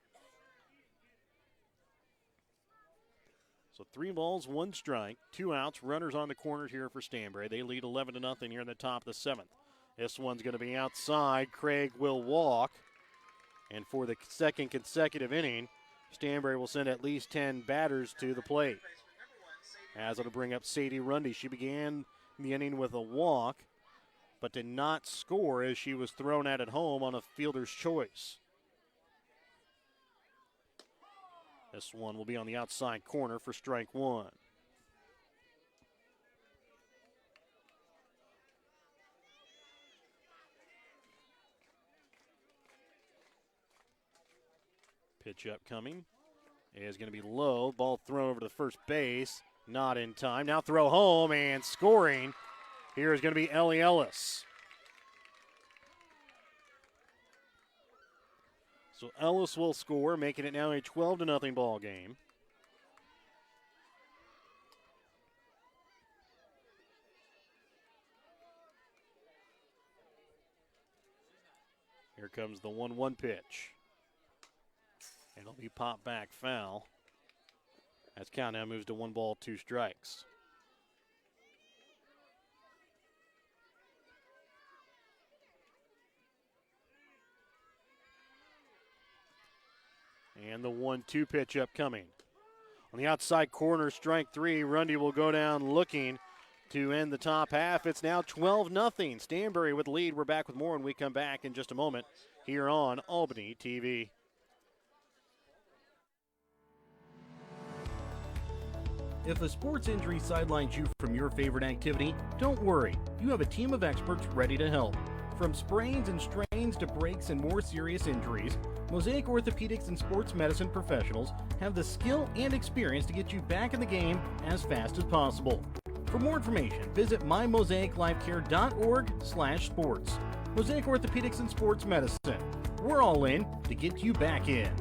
S1: So 3 balls, 1 strike, 2 outs, runners on the corners here for Stanberry. They lead 11-0 here in the top of the 7th. This one's going to be outside. Craig will walk. And for the second consecutive inning, Stanberry will send at least 10 batters to the plate. As it'll bring up Sadie Rundy. She began the inning with a walk, but did not score as she was thrown out at home on a fielder's choice. This one will be on the outside corner for strike 1. Pitch upcoming is going to be low. Ball thrown over to first base. Not in time. Now throw home and scoring. Here is going to be Ellie Ellis. So Ellis will score, making it now a 12-0 ball game. Here comes the 1-1 pitch. It'll be pop back foul as countdown moves to 1 ball, 2 strikes. And the 1-2 pitch upcoming. On the outside corner, strike 3. Rundy will go down looking to end the top half. It's now 12-0. Stanberry with the lead. We're back with more when we come back in just a moment here on Albany TV.
S2: If a sports injury sidelines you from your favorite activity, don't worry. You have a team of experts ready to help. From sprains and strains to breaks and more serious injuries, Mosaic Orthopedics and Sports Medicine professionals have the skill and experience to get you back in the game as fast as possible. For more information, visit mymosaiclifecare.org/sports. Mosaic Orthopedics and Sports Medicine. We're all in to get you back in.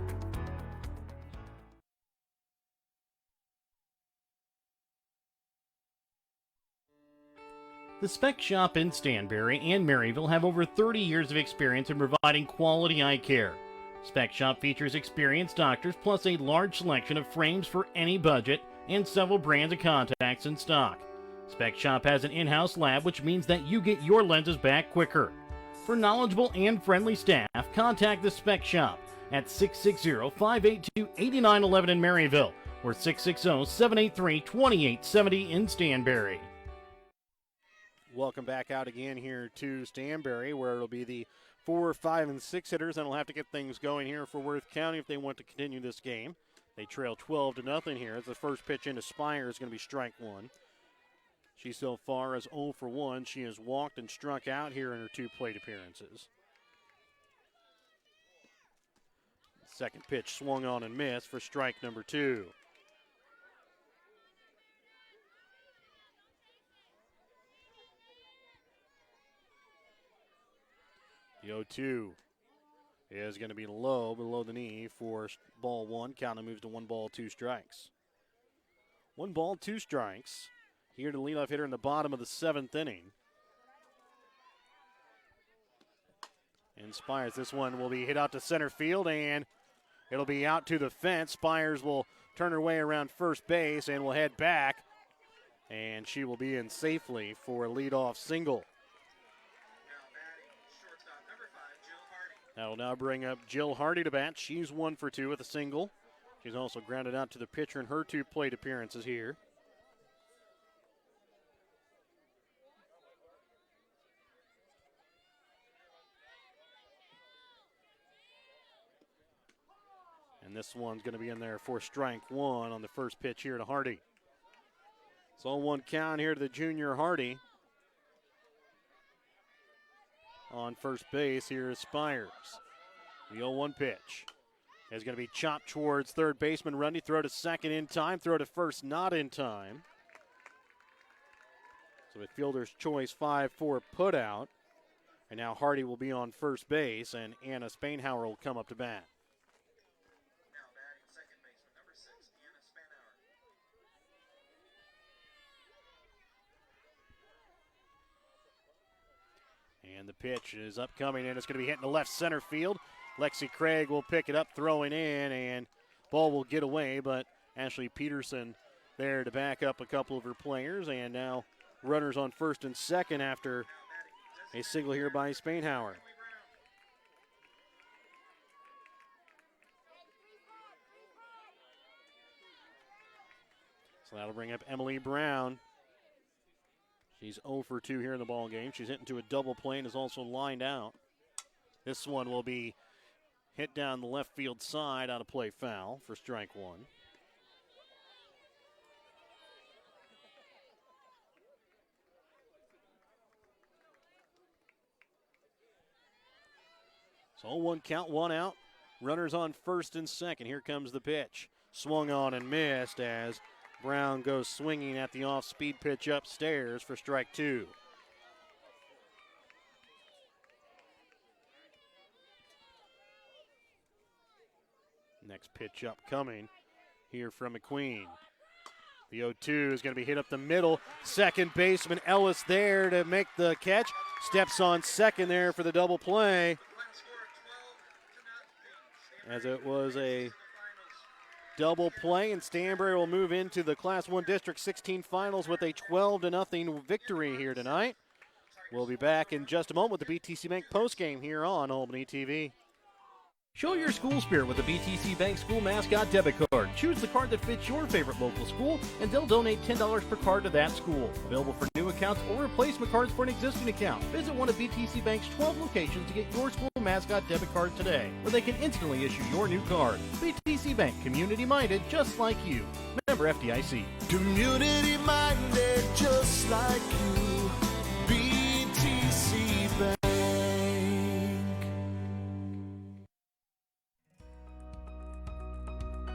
S2: The Spec Shop in Stanberry and Maryville have over 30 years of experience in providing quality eye care. Spec Shop features experienced doctors plus a large selection of frames for any budget and several brands of contacts in stock. Spec Shop has an in-house lab, which means that you get your lenses back quicker. For knowledgeable and friendly staff, contact the Spec Shop at 660-582-8911 in Maryville or 660-783-2870 in Stanberry.
S1: Welcome back out again here to Stanberry, where it'll be the 4, 5, and 6 hitters, and will have to get things going here for Worth County if they want to continue this game. They trail 12-0 here. As the first pitch into Spire is going to be strike 1. She so far is 0 for 1. She has walked and struck out here in her 2 plate appearances. Second pitch swung on and missed for strike number 2. The 0-2 is going to be low, below the knee for ball 1. Count moves to 1 ball, 2 strikes. 1 ball, 2 strikes. Here to leadoff hitter in the bottom of the 7th inning. And Spires, this one will be hit out to center field, and it'll be out to the fence. Spires will turn her way around first base and will head back, and she will be in safely for a leadoff single. That will now bring up Jill Hardy to bat. She's 1 for 2 with a single. She's also grounded out to the pitcher in her 2 plate appearances here. And this one's going to be in there for strike 1 on the first pitch here to Hardy. It's 0-1 count here to the junior Hardy. On first base, here is Spires. The 0-1 pitch is going to be chopped towards third baseman Rundy. Throw to second in time. Throw to first not in time. So a fielder's choice 5-4 put out. And now Hardy will be on first base, and Anna Spainhauer will come up to bat. And the pitch is upcoming, and it's going to be hit in the left center field. Lexi Craig will pick it up, throwing in, and ball will get away, but Ashley Peterson there to back up a couple of her players, and now runners on first and second after a single here by Spainhauer. So that'll bring up Emily Brown. She's 0 for 2 here in the ball game. She's hit into a double play and is also lined out. This one will be hit down the left field side, out of play foul for strike 1. So 0-1 count, 1 out. Runners on first and second. Here comes the pitch. Swung on and missed as Brown goes swinging at the off-speed pitch upstairs for strike 2. Next pitch upcoming here from McQueen. The 0-2 is going to be hit up the middle. Second baseman Ellis there to make the catch. Steps on second there for the double play. As it was a double play, and Stanberry will move into the Class 1 District 16 finals with a 12-0 victory here tonight. We'll be back in just a moment with the BTC Bank postgame here on Albany TV.
S2: Show your school spirit with the BTC Bank School Mascot Debit Card. Choose the card that fits your favorite local school, and they'll donate $10 per card to that school. Available for new accounts or replacement cards for an existing account. Visit one of BTC Bank's 12 locations to get your school mascot debit card today, where they can instantly issue your new card. BTC Bank, community-minded, just like you. Member FDIC.
S3: Community minded, just like you. BTC Bank.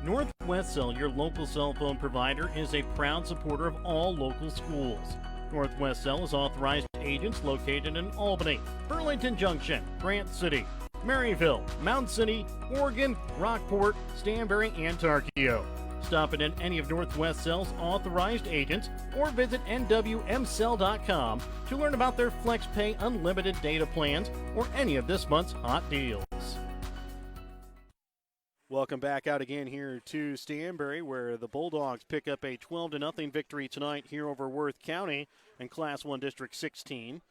S2: Northwest Cell, your local cell phone provider, is a proud supporter of all local schools. Northwest Cell is authorized agents located in Albany, Burlington Junction, Grant City, Maryville, Mound City, Oregon, Rockport, Stanberry, and Tarkio. Stop in any of Northwest Cell's authorized agents or visit nwmcell.com to learn about their FlexPay unlimited data plans or any of this month's hot deals.
S1: Welcome back out again here to Stanberry, where the Bulldogs pick up a 12-0 victory tonight here over Worth County in Class 1 District 16.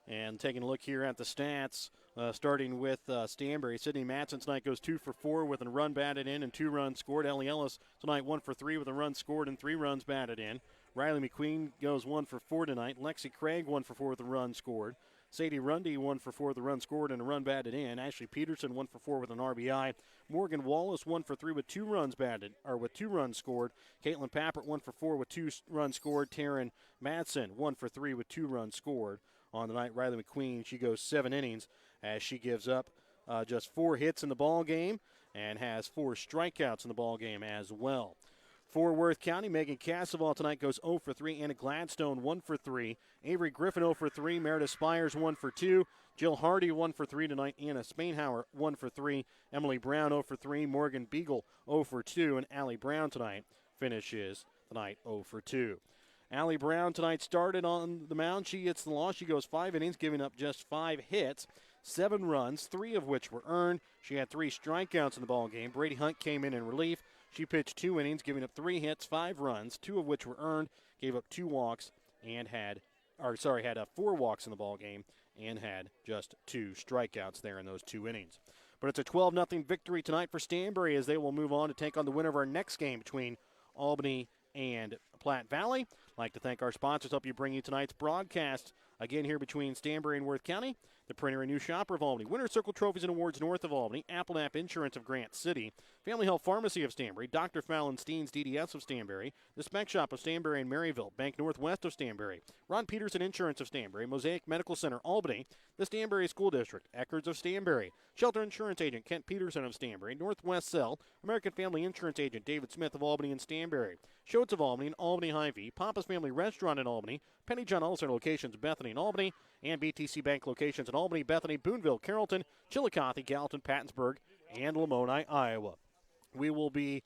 S1: And taking a look here at the stats, starting with Stanberry. Sydney Matson tonight goes 2 for 4 with a run batted in and 2 runs scored. Ellie Ellis tonight 1 for 3 with a run scored and 3 runs batted in. Riley McQueen goes 1 for 4 tonight. Lexi Craig 1 for 4 with a run scored. Sadie Rundy 1 for 4 with a run scored and a run batted in. Ashley Peterson 1 for 4 with an RBI. Morgan Wallace 1 for 3 with 2 runs scored. Caitlin Pappert 1 for 4 with 2 runs scored. Taryn Madsen 1 for 3 with 2 runs scored. On the night, Riley McQueen, she goes 7 innings as she gives up just 4 hits in the ball game and has 4 strikeouts in the ball game as well. For Worth County, Megan Casseval tonight goes 0 for 3. Anna Gladstone 1 for 3. Avery Griffin 0 for 3. Meredith Spires 1 for 2. Jill Hardy 1 for 3 tonight. Anna Spainhauer 1 for 3. Emily Brown 0 for 3. Morgan Beagle 0 for 2. And Allie Brown tonight finishes tonight 0 for 2. Allie Brown tonight started on the mound. She gets the loss. She goes 5 innings, giving up just 5 hits, 7 runs, 3 of which were earned. She had 3 strikeouts in the ball game. Brady Hunt came in relief. She pitched 2 innings, giving up 3 hits, 5 runs, 2 of which were earned, gave up 2 walks, and had 4 walks in the ball game and had just 2 strikeouts there in those 2 innings. But it's a 12-0 victory tonight for Stanberry as they will move on to take on the winner of our next game between Albany and Platte Valley. I'd like to thank our sponsors help you bring you tonight's broadcast. Again, here between Stanberry and Worth County, the Printer and New Shopper of Albany, Winter Circle Trophies and Awards north of Albany, Applenapp Insurance of Grant City, Family Health Pharmacy of Stanberry, Dr. Fallon Steens DDS of Stanberry, the Spec Shop of Stanberry and Maryville, Bank Northwest of Stanberry, Ron Peterson Insurance of Stanberry, Mosaic Medical Center Albany, the Stanberry School District, Eckerd's of Stanberry, Shelter Insurance Agent Kent Peterson of Stanberry, Northwest Cell, American Family Insurance Agent David Smith of Albany and Stanberry, Schultz of Albany and Albany Hy-Vee, Papa's Family Restaurant in Albany, Penny John Ulcer locations Bethany and Albany, and BTC Bank locations in Albany, Bethany, Boonville, Carrollton, Chillicothe, Gallatin, Pattonsburg, and Lamoni, Iowa. We will be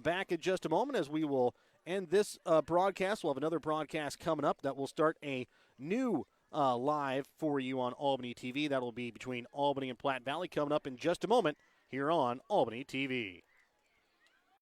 S1: back in just a moment as we will end this broadcast. We'll have another broadcast coming up that will start a new live for you on Albany TV. That will be between Albany and Platte Valley coming up in just a moment here on Albany TV.